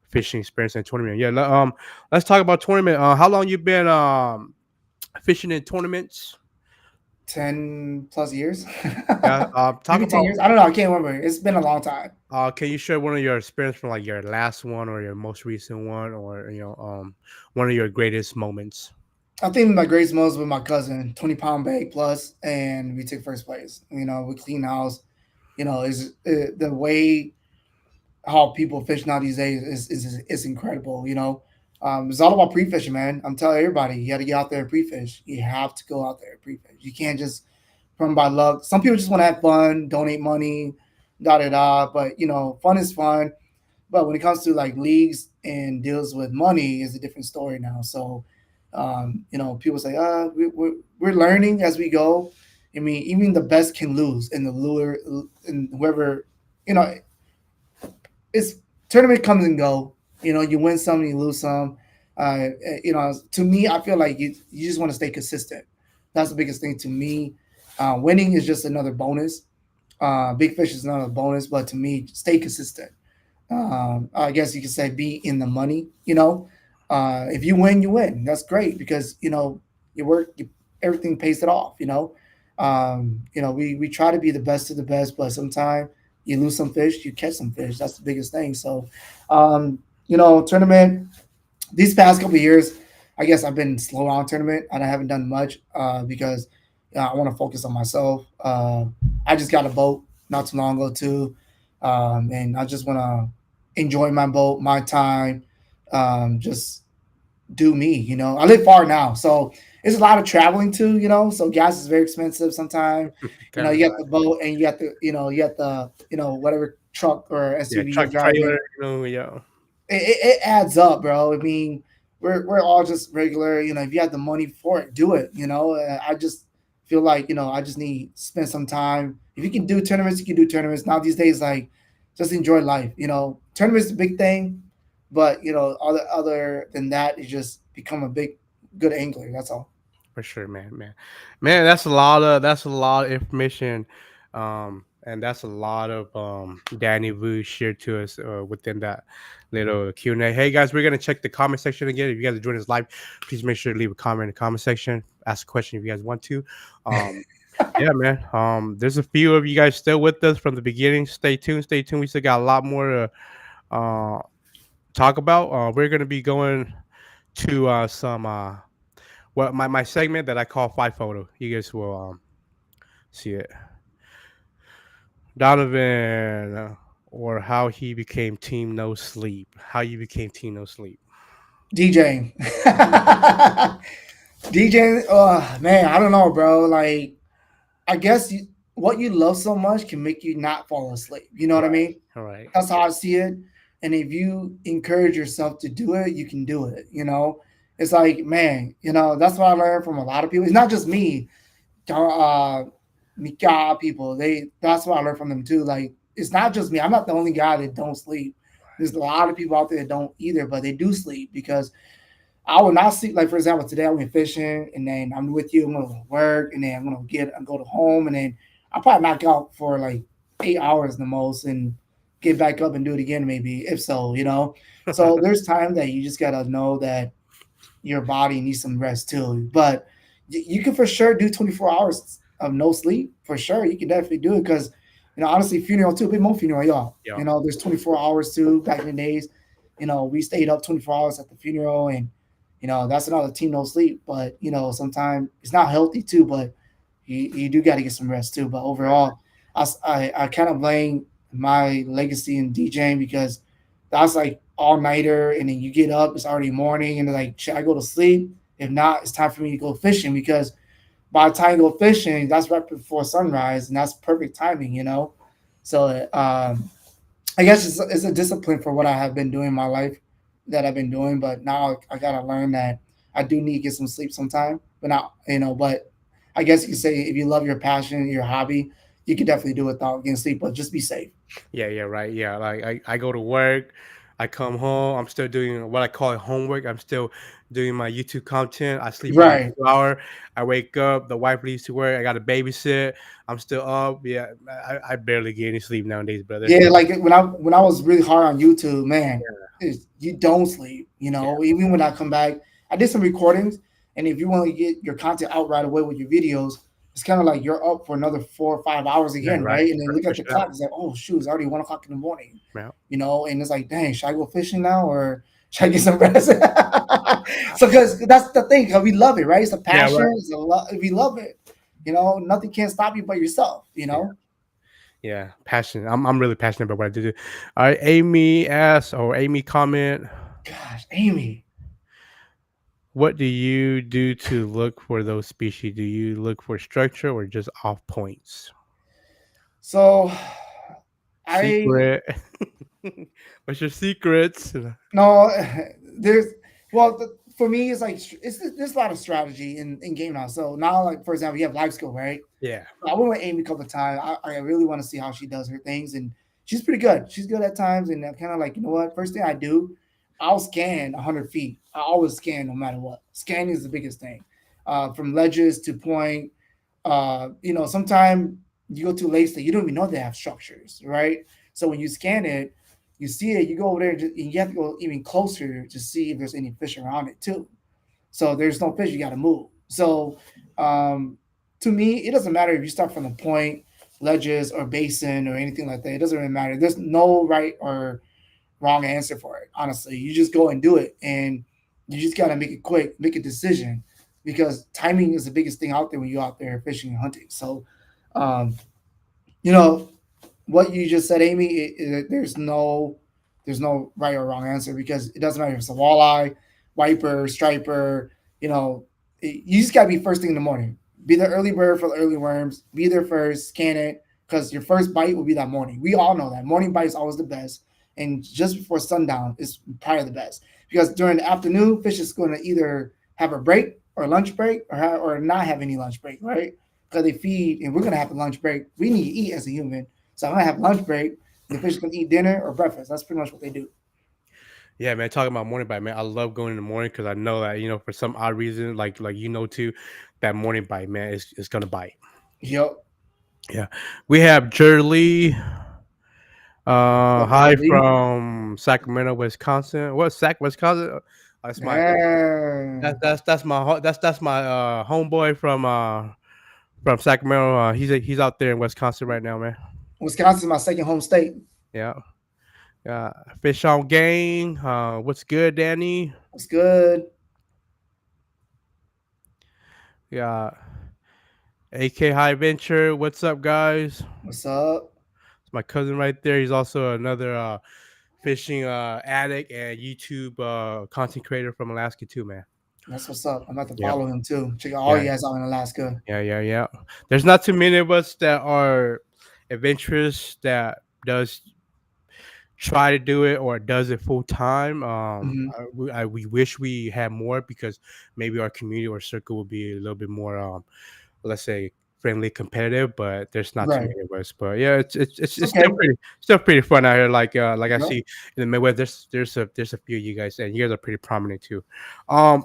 fishing experience and tournament. Yeah, let's talk about tournament. How long you been fishing in tournaments. 10+ years, Yeah. Talk maybe 10 about. years. I don't know. I can't remember. It's been a long time. Can you share one of your experience from like your last one or your most recent one, or one of your greatest moments? I think my greatest most with my cousin, 20-pound bag plus, and we took first place. We clean house. Is the way how people fish now these days is incredible. It's all about pre-fishing, man. I'm telling everybody, you got to get out there and pre-fish. You have to go out there and pre-fish. You can't just run by luck. Some people just want to have fun, donate money, da da da. But fun is fun. But when it comes to like leagues and deals with money, is a different story now. So, people say, we're learning as we go. I mean, even the best can lose, and the lure, and whoever, you know, it's tournament comes and go. You win some, you lose some. To me, I feel like you just want to stay consistent. That's the biggest thing to me. Winning is just another bonus. Big fish is another bonus, but to me, stay consistent. I guess you could say be in the money. If you win, you win. That's great because you work, everything pays it off. We try to be the best of the best, but sometimes you lose some fish, you catch some fish. That's the biggest thing. So, tournament these past couple of years, I guess I've been slow on tournament and I haven't done much because I want to focus on myself. I just got a boat not too long ago too, and I just want to enjoy my boat, my time, just do me. I live far now, so it's a lot of traveling too. So gas is very expensive sometimes. Kind of You got right. the boat and you got the whatever truck or Yeah, SUV you're truck trailer. driving. Yeah, It adds up, bro. I mean, we're all just regular. If you have the money for it, do it. I just feel like I just need to spend some time. If you can do tournaments, you can do tournaments. Now these days, like just enjoy life. Tournaments is a big thing, but other than that, is just become a big good angler. That's all. for sure, man. That's a lot of information, and that's a lot of Danny Vu shared to us within that little Q&A. Hey guys, we're gonna check the comment section again. If you guys are joining us live, please make sure to leave a comment in the comment section. Ask a question if you guys want to. Um, yeah, man. There's a few of you guys still with us from the beginning. Stay tuned. Stay tuned. We still got a lot more to uh, talk about. We're gonna be going to some my segment that I call Five Photo. You guys will see it. Donovan, or how he became Team No Sleep. How you became Team No Sleep. DJing. DJing. Man, I don't know, bro. Like, I guess what you love so much can make you not fall asleep. You know what I Right. mean? All right. That's how I see it. And if you encourage yourself to do it, you can do it. It's like, man, that's what I learned from a lot of people. It's not just me. Uh, Mika people, that's what I learned from them too. Like, it's not just me. I'm not the only guy that don't sleep. There's a lot of people out there that don't either, but they do sleep because I will not sleep. Like for example, today I went fishing, and then I'm with you. I'm gonna go to work, and then I'm go to home, and then I'll probably knock out for like 8 hours the most, and get back up and do it again, maybe if so. So there's time that you just gotta know that your body needs some rest too. But you can for sure do 24 hours of no sleep for sure. You can definitely do it because honestly, funeral too. Big more funeral, y'all. Yeah, There's 24 hours too. Back in the days, we stayed up 24 hours at the funeral, and that's another team no sleep. But sometimes it's not healthy too. But you do got to get some rest too. But overall, I kind of blame my legacy in DJing because that's like all nighter, and then you get up, it's already morning, and they're like, should I go to sleep? If not, it's time for me to go fishing because by the time you go fishing, that's right before sunrise, and that's perfect timing. So I guess it's a discipline for what I have been doing in my life that I've been doing, but now I gotta learn that I do need to get some sleep sometime. But not, but I guess you could say if you love your passion, your hobby, you can definitely do it without getting sleep, but just be safe. yeah, right. Yeah, like I go to work, I come home, I'm still doing what I call homework. I'm still doing my YouTube content. I sleep about Right. 2 hours. I wake up, the wife leaves to work. I got to babysit. I'm still up. Yeah, I barely get any sleep nowadays, brother. Yeah, like when I was really hard on YouTube, man, you don't sleep. Yeah, Even when I come back, I did some recordings, And if you want to get your content out right away with your videos, it's kind of like you're up for another 4 or 5 hours Yeah, again, right. right? And then look at Push the it out. clock. It's like, oh shoot, it's already 1 o'clock in the morning, Yeah. and it's like, dang, should I go fishing now or should I get some rest? So, because that's the thing, 'cause we love it, right? It's a Yeah, passion. right. It's a we love it. Nothing can stop you but yourself. Yeah. Yeah, passionate. I'm really passionate about what I do. All right, Amy asks or Amy comment, Gosh, Amy. what do you do to look for those species? Do you look for structure or just off points? So, I Secret. What's your secrets? no, there's well, for me, it's like there's a lot of strategy in game now. So now, like for example, you have life skill, right? Yeah. I went with Amy a couple of times. I really want to see how she does her things, and she's pretty good. She's good at times, and I'm kind of like, you know what? First thing I do, I'll scan 100 feet. I always scan no matter what. Scanning is the biggest thing, from ledges to point. Sometimes you go to lakes that you don't even know they have structures, right? So when you scan it, you see it, you go over there, and you have to go even closer to see if there's any fish around it too. So there's no fish, you got to move. So um, to me, it doesn't matter if you start from the point, ledges, or basin or anything like that. It doesn't really matter. There's no right or wrong answer for it. Honestly, you just go and do it, and you just got to make it quick, make a decision, because timing is the biggest thing out there when you're out there fishing and hunting. So, um, you know, what you just said, Amy, there's no right or wrong answer, because it doesn't matter if it's a walleye, wiper, striper. You just gotta be first thing in the morning. Be the early bird for the early worms. Be there first, scan it, because your first bite will be that morning. We all know that morning bite is always the best, and just before sundown is probably the best, because during the afternoon, fish is going to either have a break or lunch break, or not have any lunch break, right? Because they feed, and we're gonna have a lunch break. We need to eat as a human, so I'm gonna have lunch break. The fish can eat dinner or breakfast. That's pretty much what they do. Yeah, man. Talking about morning bite, man. I love going in the morning because I know that for some odd reason, like too, that morning bite, man, is gonna bite. Yep. Yeah, we have Jerly. What's up, Hi Jerry? from Sacramento, Wisconsin. What Wisconsin? That's my Damn. that's my homeboy from Sacramento. He's out there in Wisconsin right now, man. Wisconsin's my second home state. Yeah. Yeah. Fish on gang. What's good, Danny? What's good? Yeah. AK High Venture. What's up, guys? What's up? It's my cousin right there. He's also another fishing addict and YouTube content creator from Alaska too, man. That's what's up. I'm about to Yeah. follow him too. Check out all Yeah. you guys out in Alaska. Yeah. There's not too many of us that are adventurous that does try to do it or does it full time. Hmm. We wish we had more because maybe our community or circle would be a little bit more, let's say, friendly, competitive. But there's not too Right. many of us. But yeah, It's it's okay. still pretty fun out here. Like I Yep. see in the Midwest, there's a few of you guys, and you guys are pretty prominent too. Um,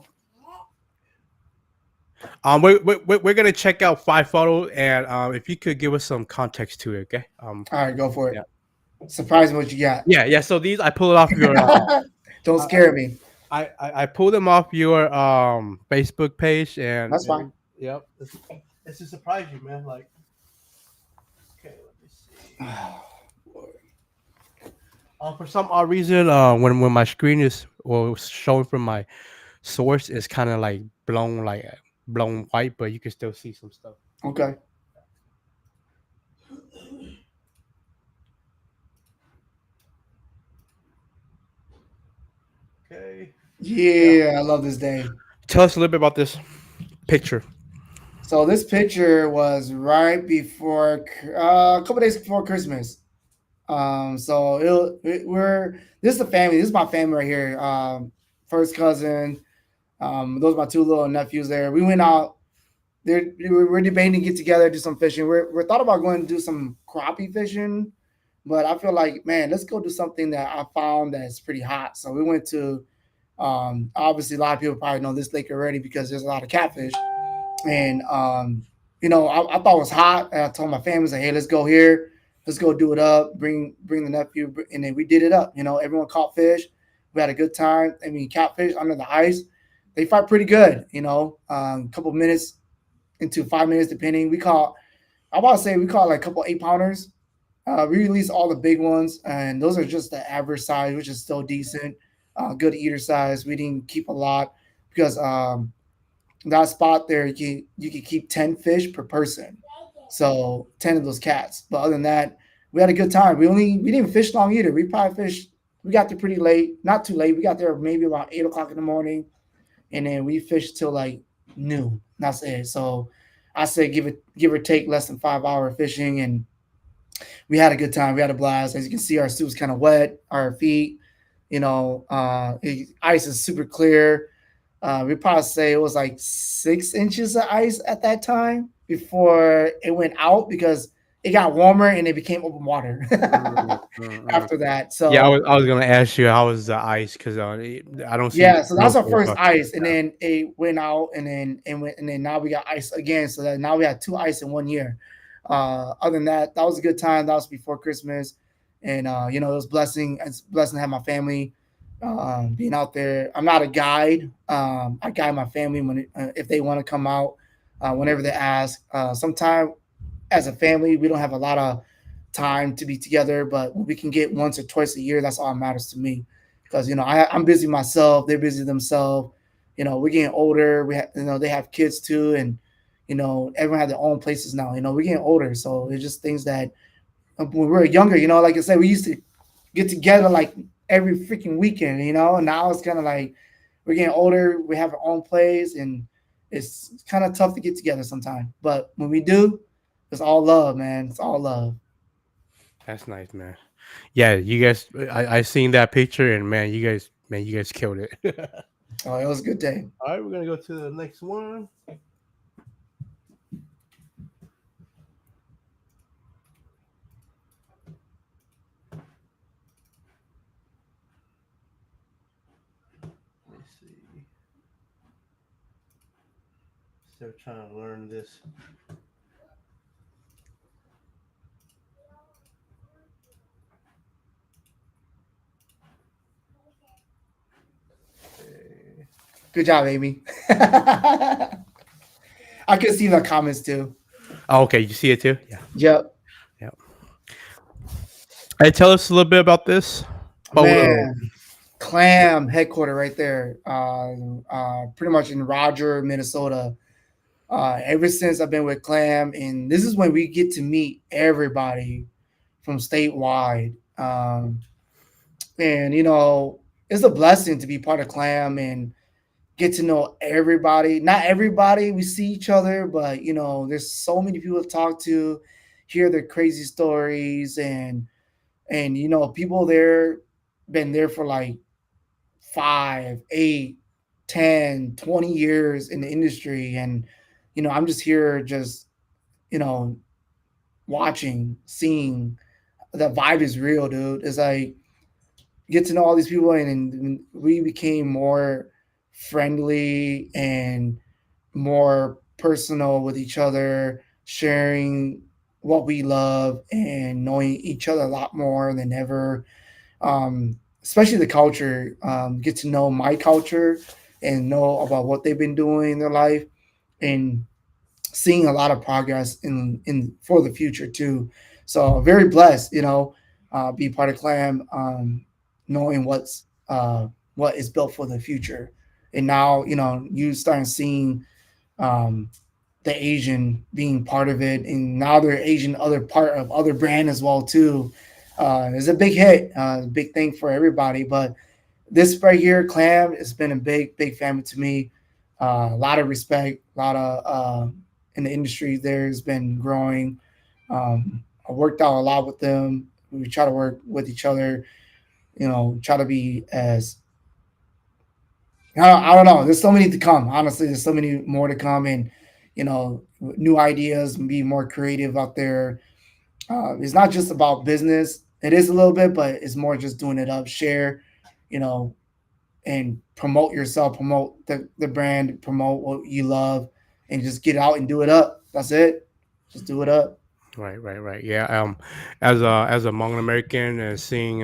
we're gonna check out 5 photos, and if you could give us some context to it, okay? All right, go for it. Yeah. Surprise me what you got. Yeah. So these I pulled it off your. Don't I, scare me. I pulled them off your Facebook page, That's fine. yep, it's to surprise you, man. Like, okay, let me see. For some odd reason, when my screen is showing from my source, it's kind of like blown white, but you can still see some stuff. Okay. Okay. Yeah. Yeah, I love this day. Tell us a little bit about this picture. So this picture was right before a couple days before Christmas. So we're this is the family. This is my family right here. First cousin. Those are my two little nephews there. We went out. We're debating to get together, do some fishing. We're thought about going to do some crappie fishing, but I feel like, man, let's go do something that I found that's pretty hot. So we went to, obviously a lot of people probably know this lake already because there's a lot of catfish. And I thought it was hot. And I told my family, like, hey, let's go here. Let's go do it up. Bring the nephew, and then we did it up. Everyone caught fish. We had a good time. I mean, catfish under the ice. they fight pretty good. A couple minutes into 5 minutes, depending. I about to say we caught like a couple 8 pounders. We released all the big ones, and those are just the average size, which is still decent. Good eater size. We didn't keep a lot because that spot there, you can keep 10 fish per person, so 10 of those cats. But other than that, we had a good time. We didn't fish long either. We probably fished. We got there pretty late, not too late. We got there maybe about 8 o'clock in the morning, and then we fished till like noon. That's it. So I say give or take less than 5 hour fishing, and we had a good time. We had a blast. As you can see, our suit's kind of wet, our feet. Ice is super clear. We probably say it was like 6 inches of ice at that time before it went out because it got warmer and it became open water Mm, mm, mm. after that. Yeah, So I was gonna ask you how was the ice because I don't see yeah, so no that's our photos first of it. ice, and then it went out, and then now we got ice again. So that now we had two ice in 1 year. Other than that, that was a good time. That was before Christmas, and it was blessing. It's a blessing to have my family being out there. I'm not a guide. I guide my family if they want to come out, whenever they ask. Sometimes as a family, we don't have a lot of time to be together, but we can get once or twice a year. That's all that matters to me, because I'm busy myself. They're busy themselves. We're getting older. They have kids too, and everyone have their own places now. We're getting older, so it's just things that when we were younger, like I said, we used to get together like every freaking weekend. And now it's kind of like we're getting older. We have our own place, and it's kind of tough to get together sometimes. But when we do, it's all love, man. It's all love. That's nice, man. Yeah, you guys. I seen that picture, and man, you guys killed it. Oh, it was a good day. All right, we're gonna go to the next one. Let me see. Still trying to learn this. Okay. Good job, Amy. I could see the comments too. Oh, okay, you see it too? Yeah, Yep, yeah. Hey, tell us a little bit about this. Oh, man. Clam headquarter right there. Pretty much in Roger, Minnesota. Ever since I've been with Clam, and this is when we get to meet everybody from statewide. And it's a blessing to be part of Clam and get to know everybody. Not everybody, we see each other, but there's so many people to talk to, hear their crazy stories, and people there been there for like 5, 8, 10, 20 years in the industry, and I'm just here just you know watching, seeing. The vibe is real, dude. It's like get to know all these people, and we became more friendly and more personal with each other, sharing what we love and knowing each other a lot more than ever. Especially the culture, get to know my culture and know about what they've been doing in their life, and seeing a lot of progress in for the future too. So very blessed, be part of Clam, knowing what is built for the future. And now you starting seeing um, the Asian being part of it, and now they're Asian other part of other brand as well too. It's a big hit, big thing for everybody. But this right here, Clam, has been a big family to me. A lot of respect, a lot of in the industry there has been growing. I worked out a lot with them. We try to work with each other. Try to be as I don't know. There's so many to come. Honestly, there's so many more to come, and new ideas and be more creative out there. It's not just about business. It is a little bit, but it's more just doing it up, share, you know, and promote yourself, promote the brand, promote what you love, and just get out and do it up. That's it. Just do it up. right, right, right. Yeah. As a Hmong American and seeing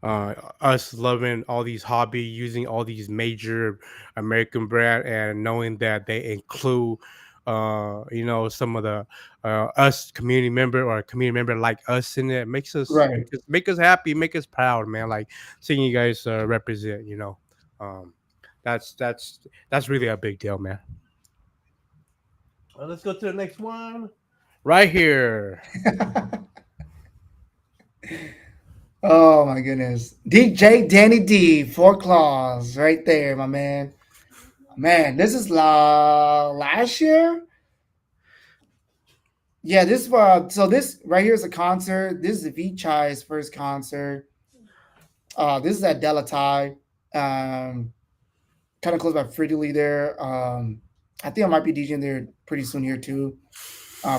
us loving all these hobby, using all these major American brand, and knowing that they include, some of the us community member or a community member like us in it makes us Right. make us happy, make us proud, man. Like seeing you guys represent, um, that's really a big deal, man. Let's go to the next one right here. Oh my goodness. DJ Danny D, 4 claws, right there, my man. Man, this is last year. Yeah, this so this right here is a concert. This is Vichai's first concert. This is at Delatai. Um, kind of close by Fridley there. I think I might be DJing there pretty soon here too.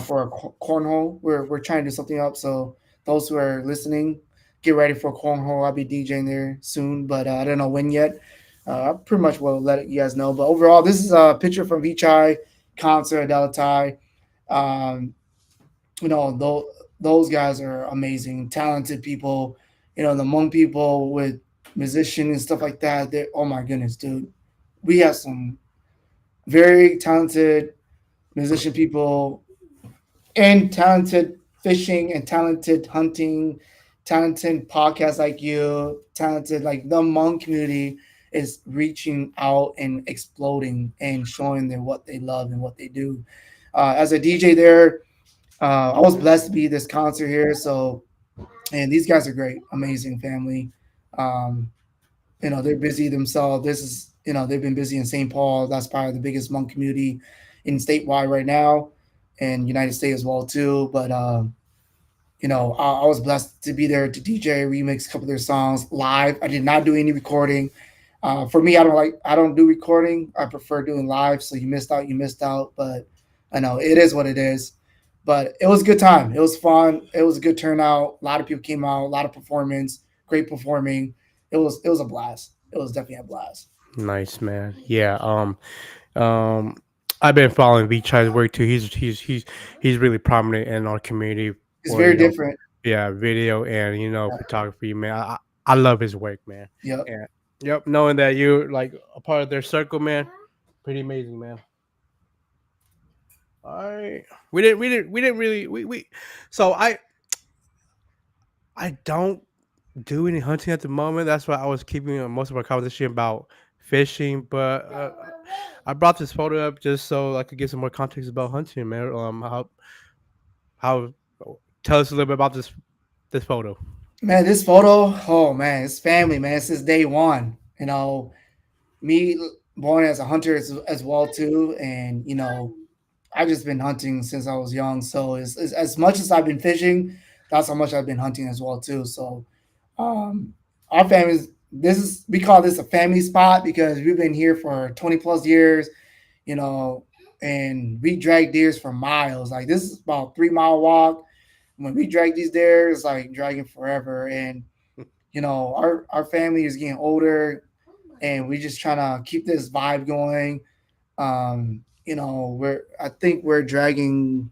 For a cornhole. We're trying to do something up. So those who are listening, get ready for cornhole. I'll be DJing there soon, but I don't know when yet. I pretty much will let you guys know. But overall, this is a picture from Vichai concert at Delatai. Um, those guys are amazing, talented people. The Hmong people with musicians and stuff like that. They, oh my goodness, dude, we have some very talented musician people and talented fishing and talented hunting, talented podcasts like you, talented like the Hmong community is reaching out and exploding and showing them what they love and what they do. As a DJ there, I was blessed to be this concert here. So, and these guys are great, amazing family. Um, they're busy themselves. This is, they've been busy in St. Paul. That's probably the biggest Hmong community in statewide right now, and United States as well too. But I was blessed to be there to DJ remix a couple of their songs live. I did not do any recording. For me, I don't do recording. I prefer doing live. So you missed out. But I know it is what it is. But it was a good time. It was fun. It was a good turnout. A lot of people came out. A lot of performance. Great performing. It was a blast. It was definitely a blast. Nice, man. Yeah. Um, I've been following Vichai's work too. He's really prominent in our community It's for very different. yeah, video and Yeah. photography, man. I love his work, man. Yep. And yep, knowing that you're like a part of their circle, man, pretty amazing, man. All right, we didn't really we so I don't do any hunting at the moment. That's why I was keeping most of our conversation about fishing, but I brought this photo up just so I could give some more context about hunting, man. How tell us a little bit about this photo. Man, this photo, oh man, it's family, man. Since day one. Me born as a hunter as well too, and I've just been hunting since I was young. So it's as much as I've been fishing, that's how much I've been hunting as well too. So um, our families, we call this a family spot because we've been here for 20 plus years, you know, and we drag deers for miles. Like this is about 3 mile walk. When we drag these deer, it's like dragging forever. And our family is getting older, and we just trying to keep this vibe going. I think we're dragging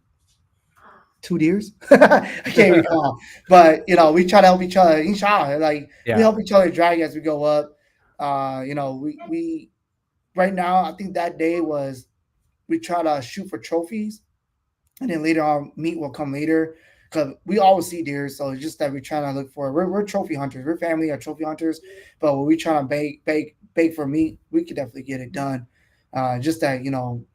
2 deers. I can't recall, but we try to help each other. Inshallah, like we Yeah, help each other drag as we go up. We right now, I think that day was we try to shoot for trophies, and then later on meat will come later because we always see deer. So it's just that we're trying to look for. We're trophy hunters. We're family of trophy hunters, but when we try to bake for meat, we could definitely get it done. Just that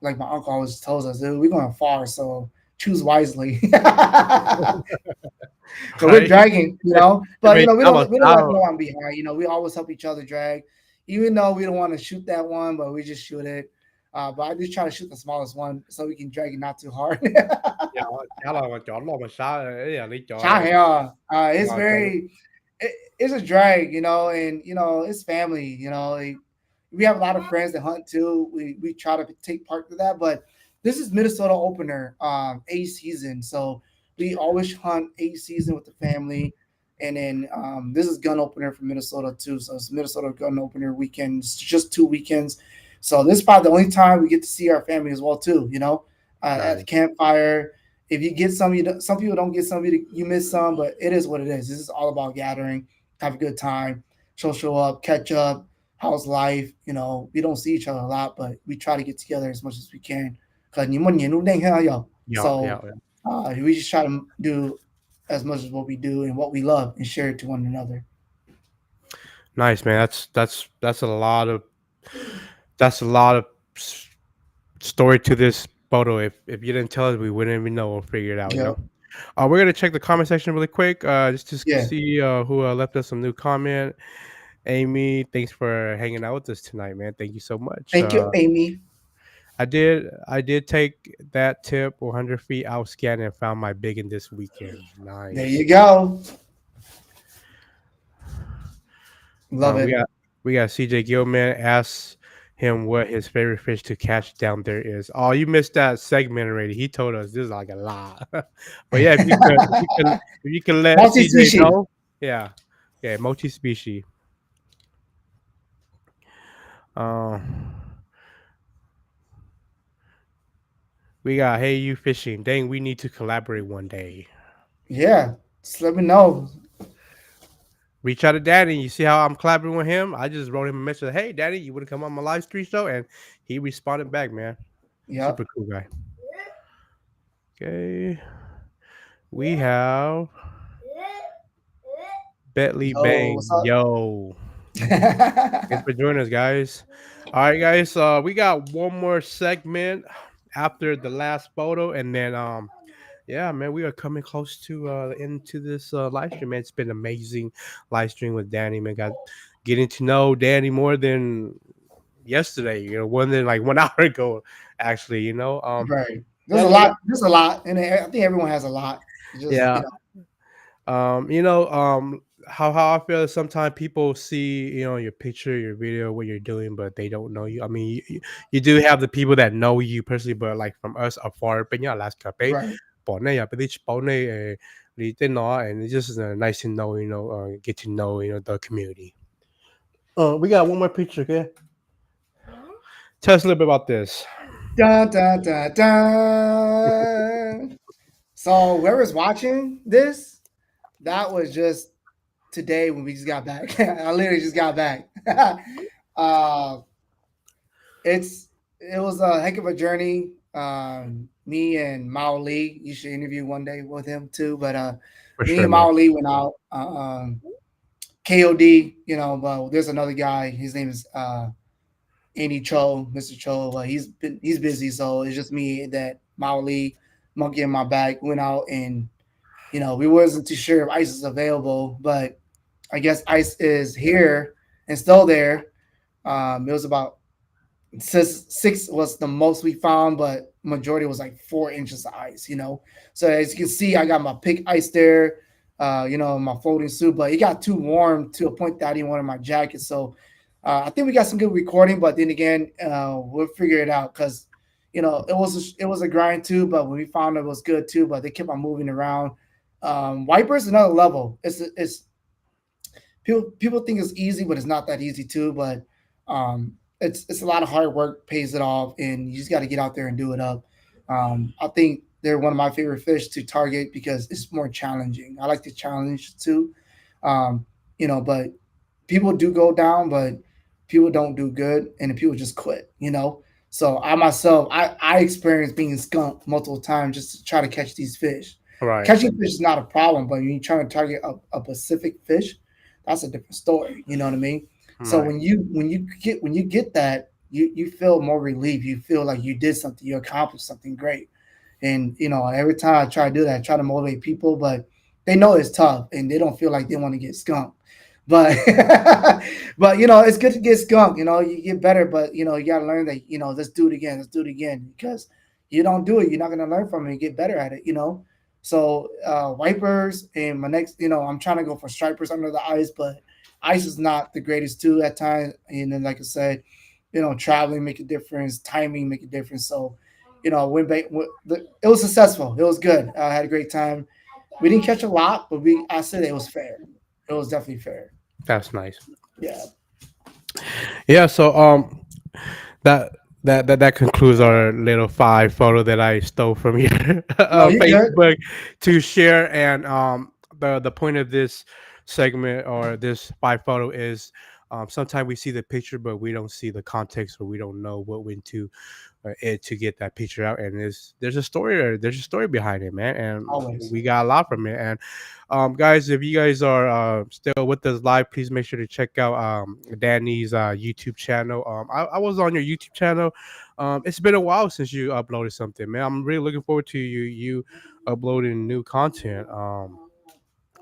like my uncle always tells us, we're going far, so choose wisely. So we're right. dragging, I but mean, we don't let no one behind. We always help each other drag, even though we don't want to shoot that one, but we just shoot it. But I just try to shoot the smallest one so we can drag it not too hard. dạ, trả lời mà chọn lon mà sao ý là lý chọn Yeah, it's mà chọn very, it's a drag, and it's family. Like, we have a lot of friends that hunt too. We try to take part to that, but this is Minnesota opener, A season, so we always hunt A season with the family, and then this is gun opener for Minnesota too. So it's Minnesota gun opener weekend. It's just 2 weekends, so this is probably the only time we get to see our family as well too. At the nice. campfire. If you get some, some people don't get some, you miss some, but it is what it is. This is all about gathering. have a good time, social up, catch up. How's life? We don't see each other a lot, but we try to get together as much as we can. Cause Yeah, so yeah, yeah. we just try to do as much as what we do and what we love and share it to one another. Nice, man. That's a lot of that's a lot of s- story to this photo. If you didn't tell us, we wouldn't even know. We'll figure it out. Yep. We're gonna check the comment section really quick, just to Yeah. see who left us some new comment. Amy, thanks for hanging out with us tonight, man. Thank you so much. Thank you, Amy. I did take that tip 100 feet out scanning and found my biggin this weekend. There you Nice. go. Love Um, we it. got we got CJ Gilman. Ask him what his favorite fish to catch down there is. Oh, you missed that segment already. He told us this is like a lot. But yeah, if you can let CJ Multi-species. know, yeah, yeah, multi-species. Um, we got Hey You Fishing. Dang, we need to collaborate one day. Yeah. Just let me know. Reach out to Danny. You see how I'm collaborating with him? I just wrote him a message. Hey, Danny, you want to come on my live stream show? And he responded back, man. Yep. Super cool guy. Okay. We have Bentley Yo, Bang. what's up? Yo. Thanks for joining us, guys. All right, guys. We got one more segment after the last photo, and then yeah, man, we are coming close to into this live stream, man. It's been amazing live stream with Danny, man. Got getting to know Danny more than yesterday, more than like 1 hour ago, actually, Right. There's let a me lot. There's a lot, and I think everyone has a lot. It's just yeah. How I feel is sometimes people see, your picture, your video, what you're doing, but they don't know you. I mean, you do have the people that know you personally, but like from us afar, bên nhà last cafe, right. bọn này bây giờ bọn này lý tên nó, and it's just nice to know, get to know, the community. We got one more picture, okay? Tell us a little bit about this. Dun, dun, dun, dun. So whoever's watching this, that was just today when we just got back. I literally just got back. uh, it was a heck of a journey. Me and Mao Lee, you should interview one day with him too. But For me sure, and man. Mao Lee went out. KOD, but there's another guy. His name is Andy Cho, Mr. Cho. He's busy, so it's just me that Mao Lee, monkey in my back, went out and we wasn't too sure if ice is available, but I guess ice is here and still there. It was about six was the most we found, but majority was like 4 inches of ice. So as you can see, I got my pick ice there. My floating suit, but it got too warm to a point that I didn't want my jacket. So I think we got some good recording, but then again, we'll figure it out because it was a grind too. But when we found it was good too, but they kept on moving around. Wipers another level. It's people think it's easy, but it's not that easy too. But it's a lot of hard work, pays it off, and you just got to get out there and do it up. I think they're one of my favorite fish to target because it's more challenging. I like the challenge too, but people do go down, but people don't do good, and the people just quit. So I myself, I experienced being skunked multiple times just to try to catch these fish. Right, Catching fish is not a problem, but when you're trying to target a Pacific fish, that's a different story. You know what I mean? So right, when you get that, you feel more relief. You feel like you did something, you accomplished something great. And every time I try to do that, I try to motivate people, but they know it's tough and they don't feel like they want to get skunked. But but it's good to get skunked. You get better, but you gotta learn that. Let's do it again. Let's do it again because you don't do it, you're not gonna learn from it and get better at it. So wipers and my next, I'm trying to go for stripers under the ice, but ice is not the greatest tool at times. And then, like I said, traveling make a difference, timing make a difference. So, it was successful. It was good. I had a great time. We didn't catch a lot, but I said it was fair. It was definitely fair. that's nice. Yeah. Yeah, so that that concludes our little 5 photo that I stole from your No, you're good. Facebook to share. And the point of this segment or this by photo is sometimes we see the picture, but we don't see the context, or we don't know what went to it to get that picture out. And there's a story there. There's a story behind it, man, and Always. we got a lot from it. And guys, if you guys are still with us live, please make sure to check out Danny's YouTube channel. I was on your YouTube channel. It's been a while since you uploaded something, man. I'm really looking forward to you uploading new content.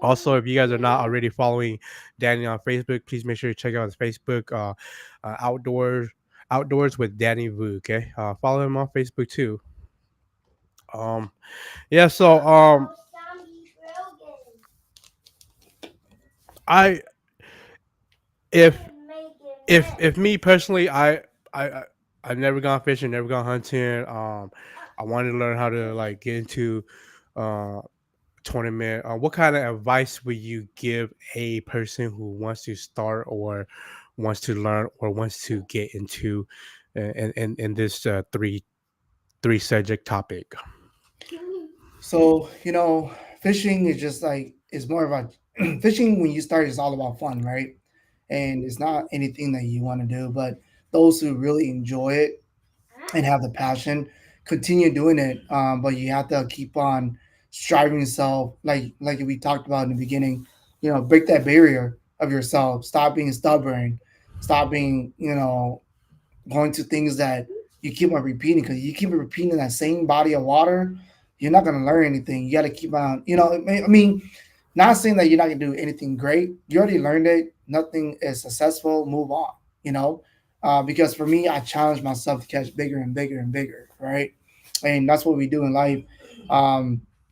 Also, if you guys are not already following Danny on Facebook, please make sure to check out his Facebook, outdoors with Danny Vu. Okay, follow him on Facebook too. Um, yeah. So, I if if me personally, I I've never gone fishing, never gone hunting. I wanted to learn how to like get into uh tournament. What kind of advice would you give a person who wants to start, or wants to learn, or wants to get into in this three subject topic? So, fishing is just like it's more about fishing when you start is all about fun, right? And it's not anything that you want to do, but those who really enjoy it and have the passion continue doing it. But you have to keep on striving yourself, like we talked about in the beginning. Break that barrier of yourself. Stop being stubborn. Stop being going to things that you keep on repeating, because you keep repeating that same body of water, you're not going to learn anything. You got to keep on, I mean, not saying that you're not going to do anything great. You already learned it. Nothing is successful. Move on, because for me, I challenge myself to catch bigger and bigger and bigger, right? And that's what we do in life.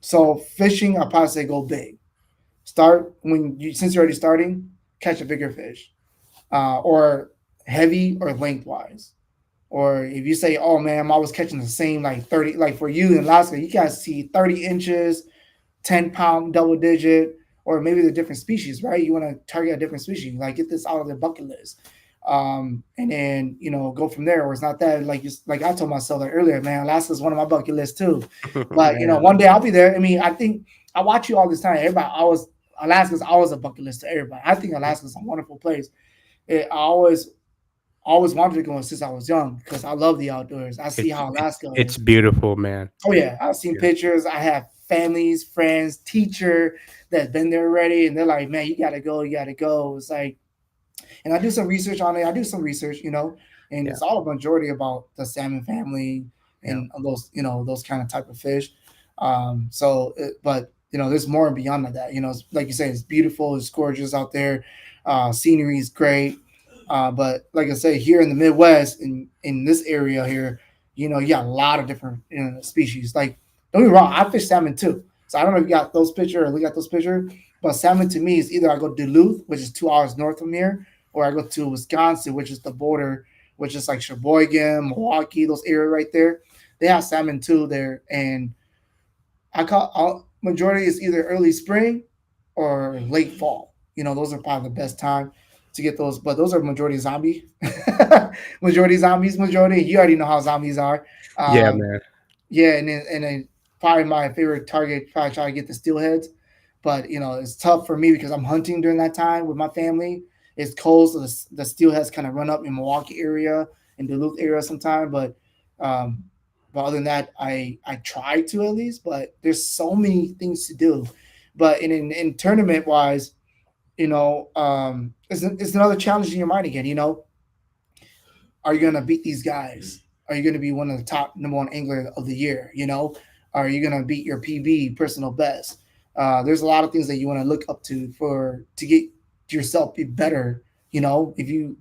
So fishing, I probably say go big. Start since you're already starting, catch a bigger fish, or heavy or lengthwise. Or if you say, oh man, I'm always catching the same like 30, like for you in Alaska, you guys see 30 inches, 10-pound double digit, or maybe the different species, right? You want to target a different species, like get this out of the bucket list. And then, go from there. Or it's not that like I told myself like earlier, man, Alaska's one of my bucket lists too. But, Man, one day I'll be there. I mean, I think I watch you all this time. Alaska's always a bucket list to everybody. I think Alaska's a wonderful place. I always wanted to go since I was young because I love the outdoors. I see it's how Alaska it's is. beautiful, man. Oh yeah, I've seen Beautiful. pictures. I have families, friends, teacher that's been there already, and they're like, "Man, you gotta go, you gotta go." It's like, and I do some research on it. I do some research, and Yeah, it's all a majority about the salmon family yeah, and those, those kind of type of fish. But there's more beyond that. Like you say, it's beautiful, it's gorgeous out there. Scenery is great. But like I say, here in the Midwest, in this area here, you got a lot of different species. Like, don't get me wrong, I fish salmon too. So I don't know if you got those pictures or look at those pictures, but salmon to me is either I go to Duluth, which is 2 hours north from here, or I go to Wisconsin, which is the border, which is like Sheboygan, Milwaukee, those areas right there. They have salmon too there, and I call majority is either early spring or late fall. Those are probably the best time to get those. But those are majority zombie, majority zombies, majority. You already know how zombies are. yeah, Um, man. yeah, and then probably my favorite target probably try to get the steelheads, but it's tough for me because I'm hunting during that time with my family. It's cold, so the steelheads kind of run up in Milwaukee area and Duluth area sometime. Um, but other than that, I try to at least. But there's so many things to do. But in tournament wise, it's another challenge in your mind again. Are you gonna beat these guys? Are you gonna be one of the top number one angler of the year? Are you gonna beat your PB personal best? There's a lot of things that you want to look up to get yourself be better. If you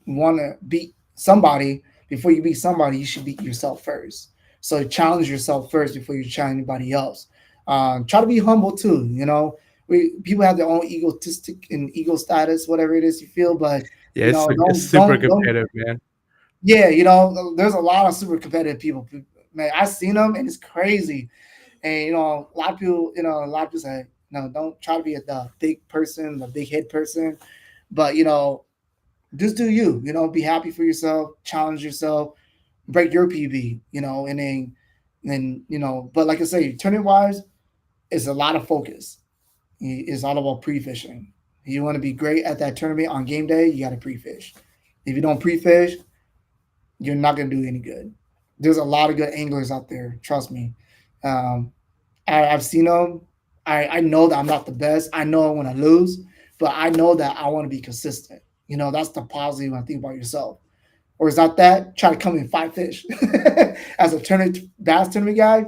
want to beat somebody, before you beat somebody, you should beat yourself first. So challenge yourself first before you challenge anybody else. Try to be humble too. People have their own egotistic and ego status, whatever it is you feel, but Yeah, it's super don't competitive, man. yeah, there's a lot of super competitive people. Man, I've seen them and it's crazy. And a lot of people say, no, don't try to be the big person, the big head person. But just do you. Be happy for yourself, challenge yourself, break your PB. And then. But like I say, tournament wise, it's a lot of focus. It's all about pre fishing. You want to be great at that tournament on game day, you got to pre-fish. If you don't pre-fish, you're not going to do any good. There's a lot of good anglers out there. Trust me. Um, I've seen them. I know that I'm not the best. I know when I lose, but I know that I want to be consistent. That's the positive when I think about yourself. Or is not that try to come in 5 fish as a tournament bass tournament guy?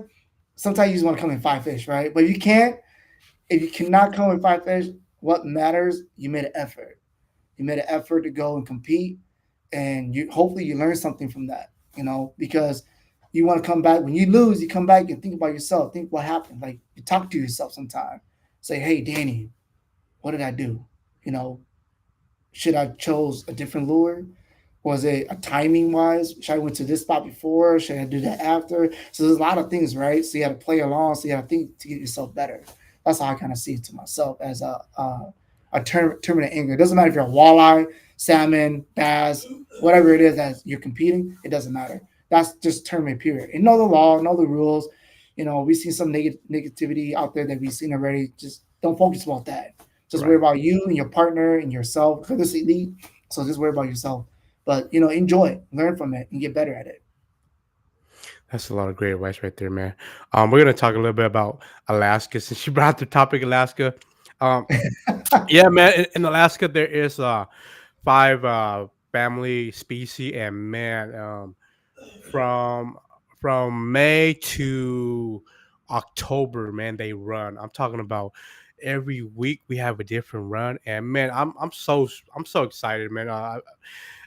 Sometimes you just want to come in 5 fish, right? But if you cannot come in 5 fish, what matters? You made an effort. You made an effort to go and compete, and you hopefully you learn something from that. Because you want to come back when you lose. You come back and think about yourself. Think what happened. Like you talk to yourself sometime. Say, hey, Danny, what did I do? You know, should I chose a different lure? Was it a timing wise? Should I went to this spot before? Should I do that after? So there's a lot of things, right? So you got to play along. So you got to think to get yourself better. That's how I kind of see it to myself as a tournament angler. It doesn't matter if you're a walleye, salmon, bass, whatever it is that you're competing. It doesn't matter. That's just tournament period. And know the law, know the rules. We've seen some negativity out there that we've seen already. Just don't focus about that. Just worry Right. about you and your partner and yourself. Because it's elite, so just worry about yourself. But enjoy it, learn from it, and get better at it. That's a lot of great advice right there, man. We're gonna talk a little bit about Alaska since you brought up the topic Alaska. Um, yeah, man. In Alaska, there is five family species, and man, from May to October, man, they run. I'm talking about every week we have a different run, and man, I'm so excited, man.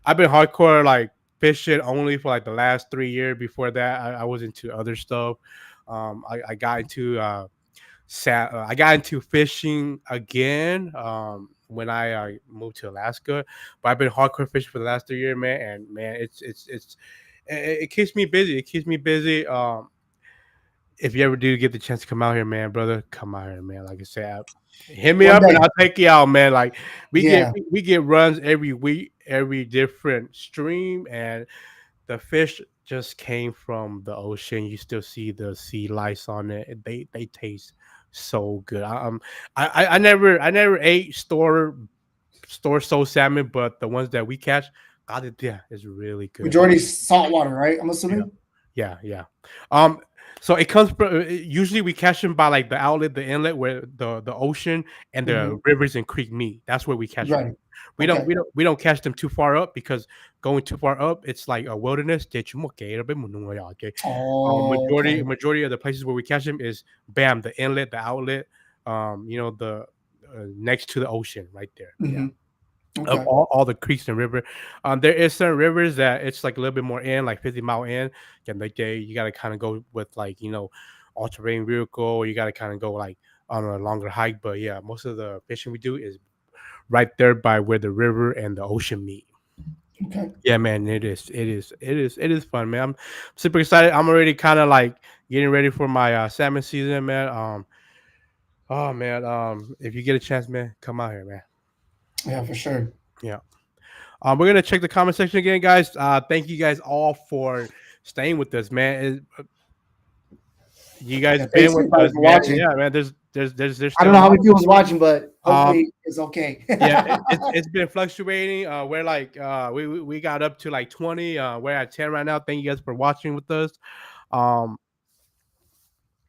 I've been hardcore like fishing only for like the last 3 years. Before that, I was into other stuff. I got into I got into fishing again when I moved to Alaska, but I've been hardcore fishing for the last 3 years, man. And man, it keeps me busy. It keeps me busy. If you ever do get the chance to come out here, man, brother, come out here, man. Like I said, hit me One up and day, I'll take you out, man. Like yeah. we get runs every week, every different stream, and the fish just came from the ocean. You still see the sea lice on it. They taste so good. I never ate store sold salmon, but the ones that we catch, God, yeah, is really good. Majority saltwater, right? I'm Yeah, assuming. yeah, yeah. Um, so it comes from usually we catch them by like the outlet, the inlet where the ocean and the Hmm. rivers and creek meet. That's where we catch them. Right. Okay. We don't catch them too far up because going too far up, it's like a wilderness. Okay. Oh, okay. Majority of the places where we catch them is bam, the inlet, the outlet, the next to the ocean right there. Yeah, Hmm. of Okay. all the creeks and river. There is certain rivers that it's like a little bit more in, like 50 mile in. And like you got to kind of go with like all terrain vehicle. You got to kind of go like on a longer hike. But yeah, most of the fishing we do is right there by where the river and the ocean meet. Okay. Yeah, man, it is fun, man. I'm super excited. I'm already kind of like getting ready for my salmon season, man. Oh man, if you get a chance, man, come out here, man. Yeah, for sure. Yeah. We're gonna check the comment section again, guys. Thank you guys all for staying with us, man. You guys Yeah, been thanks with everybody us, for man. watching. Yeah, man. There's I don't still know more. how many people was watching, but Um, hopefully it's okay. yeah, it's been fluctuating. We're like we got up to like 20. We're at 10 right now. Thank you guys for watching with us. Um,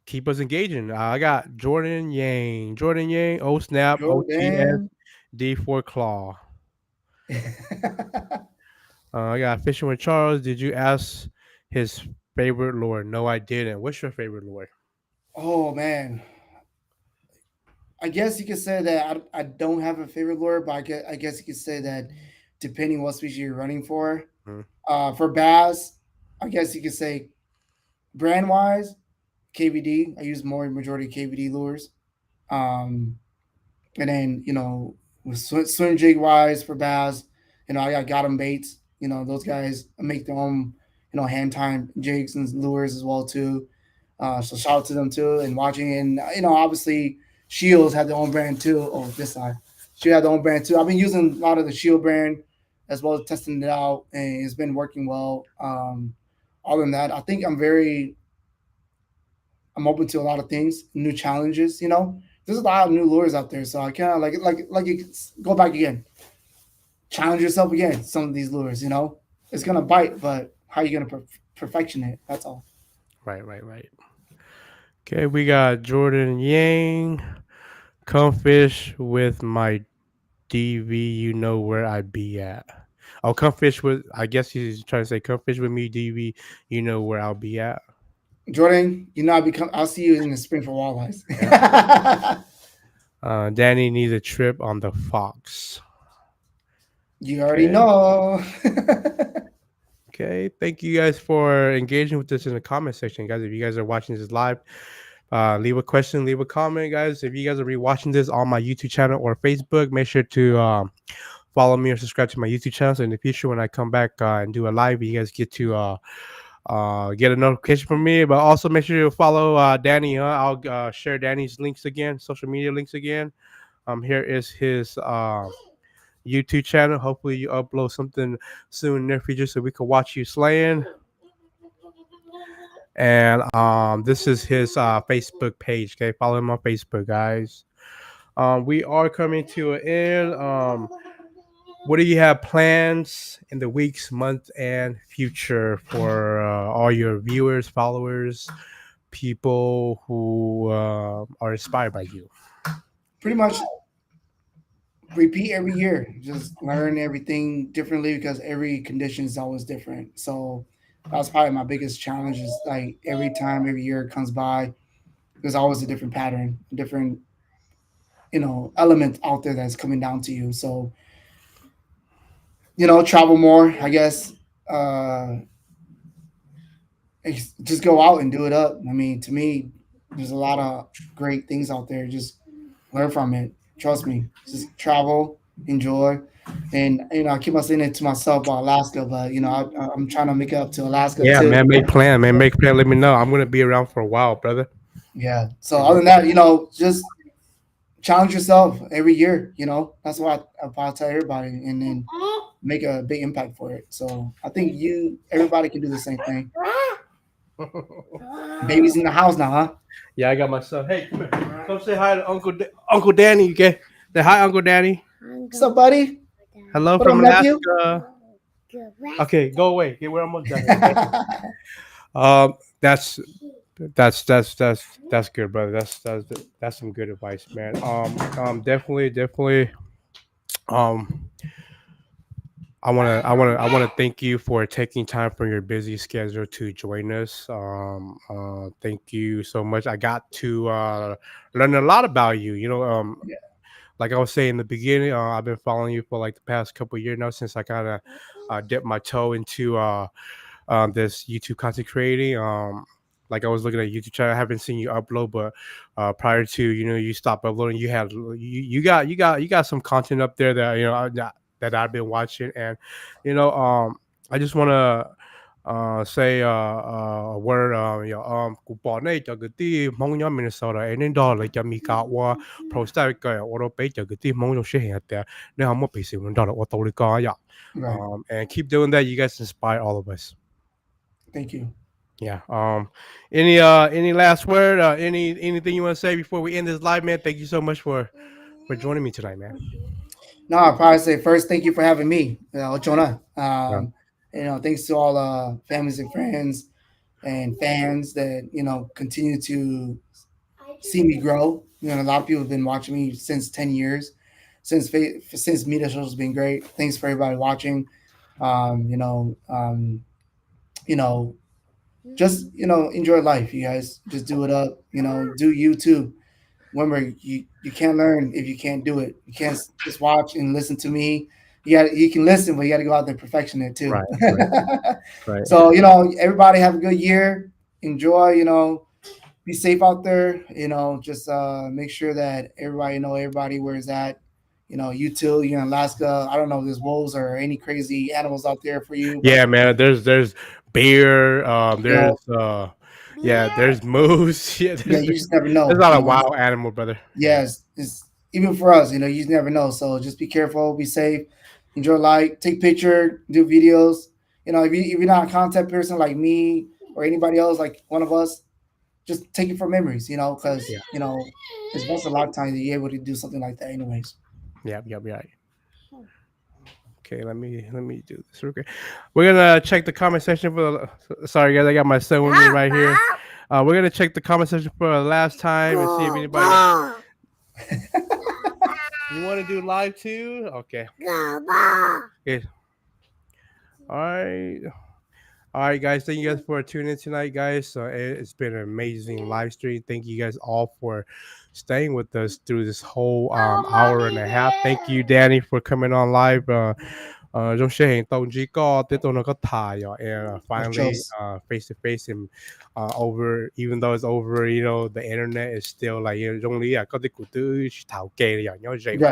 keep us engaging. I got Jordan Yang, oh snap, OTS, Jordan. D4claw. I got Fishing with Charles. Did you ask his favorite lure? No, I didn't. What's your favorite lure? Oh man, I guess you could say that I don't have a favorite lure, but I guess you could say that depending what species you're running Hmm. for bass, I guess you could say brand wise, KVD. I use more majority KVD lures. Um, and then with swim jig wise for bass, I got them baits. Those guys make their own hand time jigs and lures as well too. So shout out to them too. And watching, and obviously Shields had their own brand too. Oh, this side, she had their own brand too. I've been using a lot of the Shield brand as well as testing it out, and it's been working well. Other than that, I think I'm open to a lot of things, new challenges. there's a lot of new lures out there, so I kind of like you go back again, challenge yourself again. Some of these lures, it's gonna bite, but how are you gonna perfection it? That's all. Right, right, right. Okay, we got Jordan Yang. Come fish with my DV. You know where I be at. Oh, come fish with. I guess he's trying to say, come fish with me, DV. You know where I'll be at. Jordan, I'll see you in the spring for walleyes. Yeah. Danny needs a trip on the Fox. You already Okay. know. Okay. Thank you guys for engaging with us in the comment section, guys. If you guys are watching this live, leave a question, leave a comment, guys. If you guys are rewatching this on my YouTube channel or Facebook, make sure to follow me or subscribe to my YouTube channel. So in the future, when I come back and do a live, you guys get to get a notification from me. But also make sure you follow Danny. I'll share Danny's links again, social media links again. Here is his YouTube channel. Hopefully, you upload something soon in the near future so we can watch you slaying. And this is his Facebook page. Okay, follow him on Facebook, guys. We are coming to an end. What do you have plans in the weeks, month, and future for all your viewers, followers, people who are inspired by you? Pretty much repeat every year. Just learn everything differently because every condition is always different. So that's probably my biggest challenge is like every time, every year comes by, there's always a different pattern, a different, element out there that's coming down to you. So, travel more, I guess. Uh, just go out and do it up. I mean, to me, there's a lot of great things out there. Just learn from it. Trust me. Just travel, enjoy, and I keep on saying it to myself about Alaska, but I'm trying to make it up to Alaska Yeah, too. man, make plan, man, make plan. Let me know. I'm gonna be around for a while, brother. Yeah. So other than that, just challenge yourself every year. That's what I tell everybody, and then make a big impact for it. So I think everybody can do the same thing. Baby's in the house now, huh? Yeah, I got my son. Hey, come here. Come say hi to Uncle Danny. Okay, say hi, Uncle Danny. What's up, buddy? Hello What up, from nephew? Alaska. Okay, go away. Okay, we're almost done here. Okay. Um, that's that's good, brother. That's some good advice, man. Definitely. Um, I wanna thank you for taking time from your busy schedule to join us. Thank you so much. I got to learn a lot about you. Yeah. Like I was saying in the beginning, I've been following you for like the past couple of years now since I kind of dipped my toe into this YouTube content creating. Like I was looking at YouTube channel, I haven't seen you upload, but prior to you stopped uploading, you got some content up there that that I've been watching, and you know I just want to say a word cụ bỏ này cho cái tí mong nhóm mình sau đó nên đó là cho mi cả qua post cái ở đó bây giờ cái tí mong trong sẽ hiện tại nếu không có bị sự đó là ở đâu đi coi ya. Right. And keep doing that. You guys inspire all of us. Thank you. Yeah. Any last word? Anything you want to say before we end this live, man? Thank you so much for joining me tonight, man. No, I'll probably say first, thank you for having me, Jonah. Yeah. Thanks to all families and friends and fans that continue to see me grow. A lot of people have been watching me since 10 years, since Media Social has been great. Thanks for everybody watching. Um, you know, um, you know, just enjoy life, you guys. Just do it up. Do you too. Remember, you can't learn if you can't do it. You can't just watch and listen to me. You can listen, but you got to go out there perfection it too. Right. Right. Right. So everybody have a good year. Enjoy. Be safe out there. Just make sure that everybody where is at. You too. You're in Alaska. I don't know if there's wolves or any crazy animals out there for you, but Yeah, man. There's bear. you know, There's moose. Yeah, yeah, you just never know. there's a lot of wild animal, brother. Yeah. Yes, it's even for us, you just never know. So just be careful, be safe, enjoy life, take picture, do videos. If you're not a content person like me or anybody else, like one of us, just take it for memories, because Yeah. it's once a lifetime that you're able to do something like that, anyways. Yeah. Yeah. Yeah. Okay, let me do this. Okay, we're gonna check the comment section for the. Sorry, guys, I got my son with me right here. We're gonna check the comment section for the last time and see if anybody. You want to do live too? Okay. Okay. All right. All right, guys. Thank you guys for tuning in tonight, guys. It's been an amazing live stream. Thank you guys all for staying with us through this whole hour and a half. Thank you, Danny, for coming on live. 中小型動子歌啲到那個台 and Of finally shows. face to face and over even though it's over the internet is still like 用呢個啲古都頭機人有人機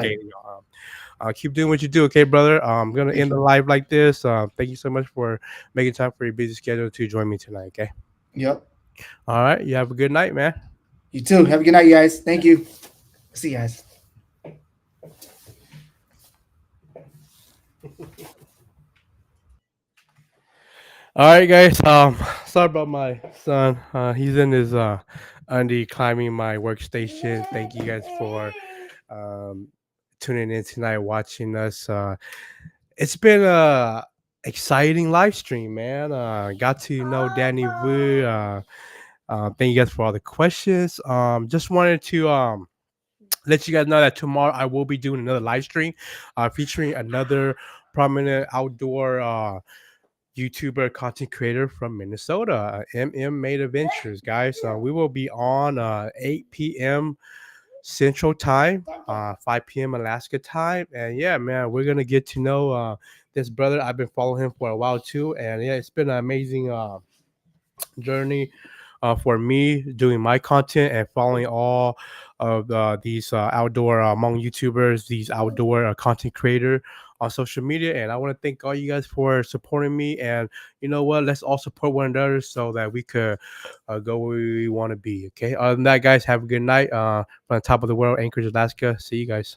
Right. keep doing what you do, okay, brother. I'm gonna Thank end the you. live like this. Thank you so much for making time for your busy schedule to join me tonight, okay? Yep. All right, you have a good night, man. You too. Have a good night, you guys. Thank you. See you guys. All right, guys. Sorry about my son. He's in his undie climbing my workstation. Thank you guys for um tuning in tonight, watching us. It's been a exciting live stream, man. Got to know Danny Vu. Thank you guys for all the questions. Just wanted to let you guys know that tomorrow I will be doing another live stream, featuring another prominent outdoor YouTuber content creator from Minnesota, MM Made Adventures, guys. We will be on 8 p.m. Central Time, 5 p.m. Alaska time, and yeah, man, we're gonna get to know this brother. I've been following him for a while too, and yeah, it's been an amazing journey for me doing my content and following all of these outdoor among YouTubers, these outdoor content creator on social media. And I want to thank all you guys for supporting me. And you know what? Let's all support one another so that we could go where we want to be. Okay. Other than that, guys, have a good night. From the top of the world, Anchorage, Alaska. See you guys.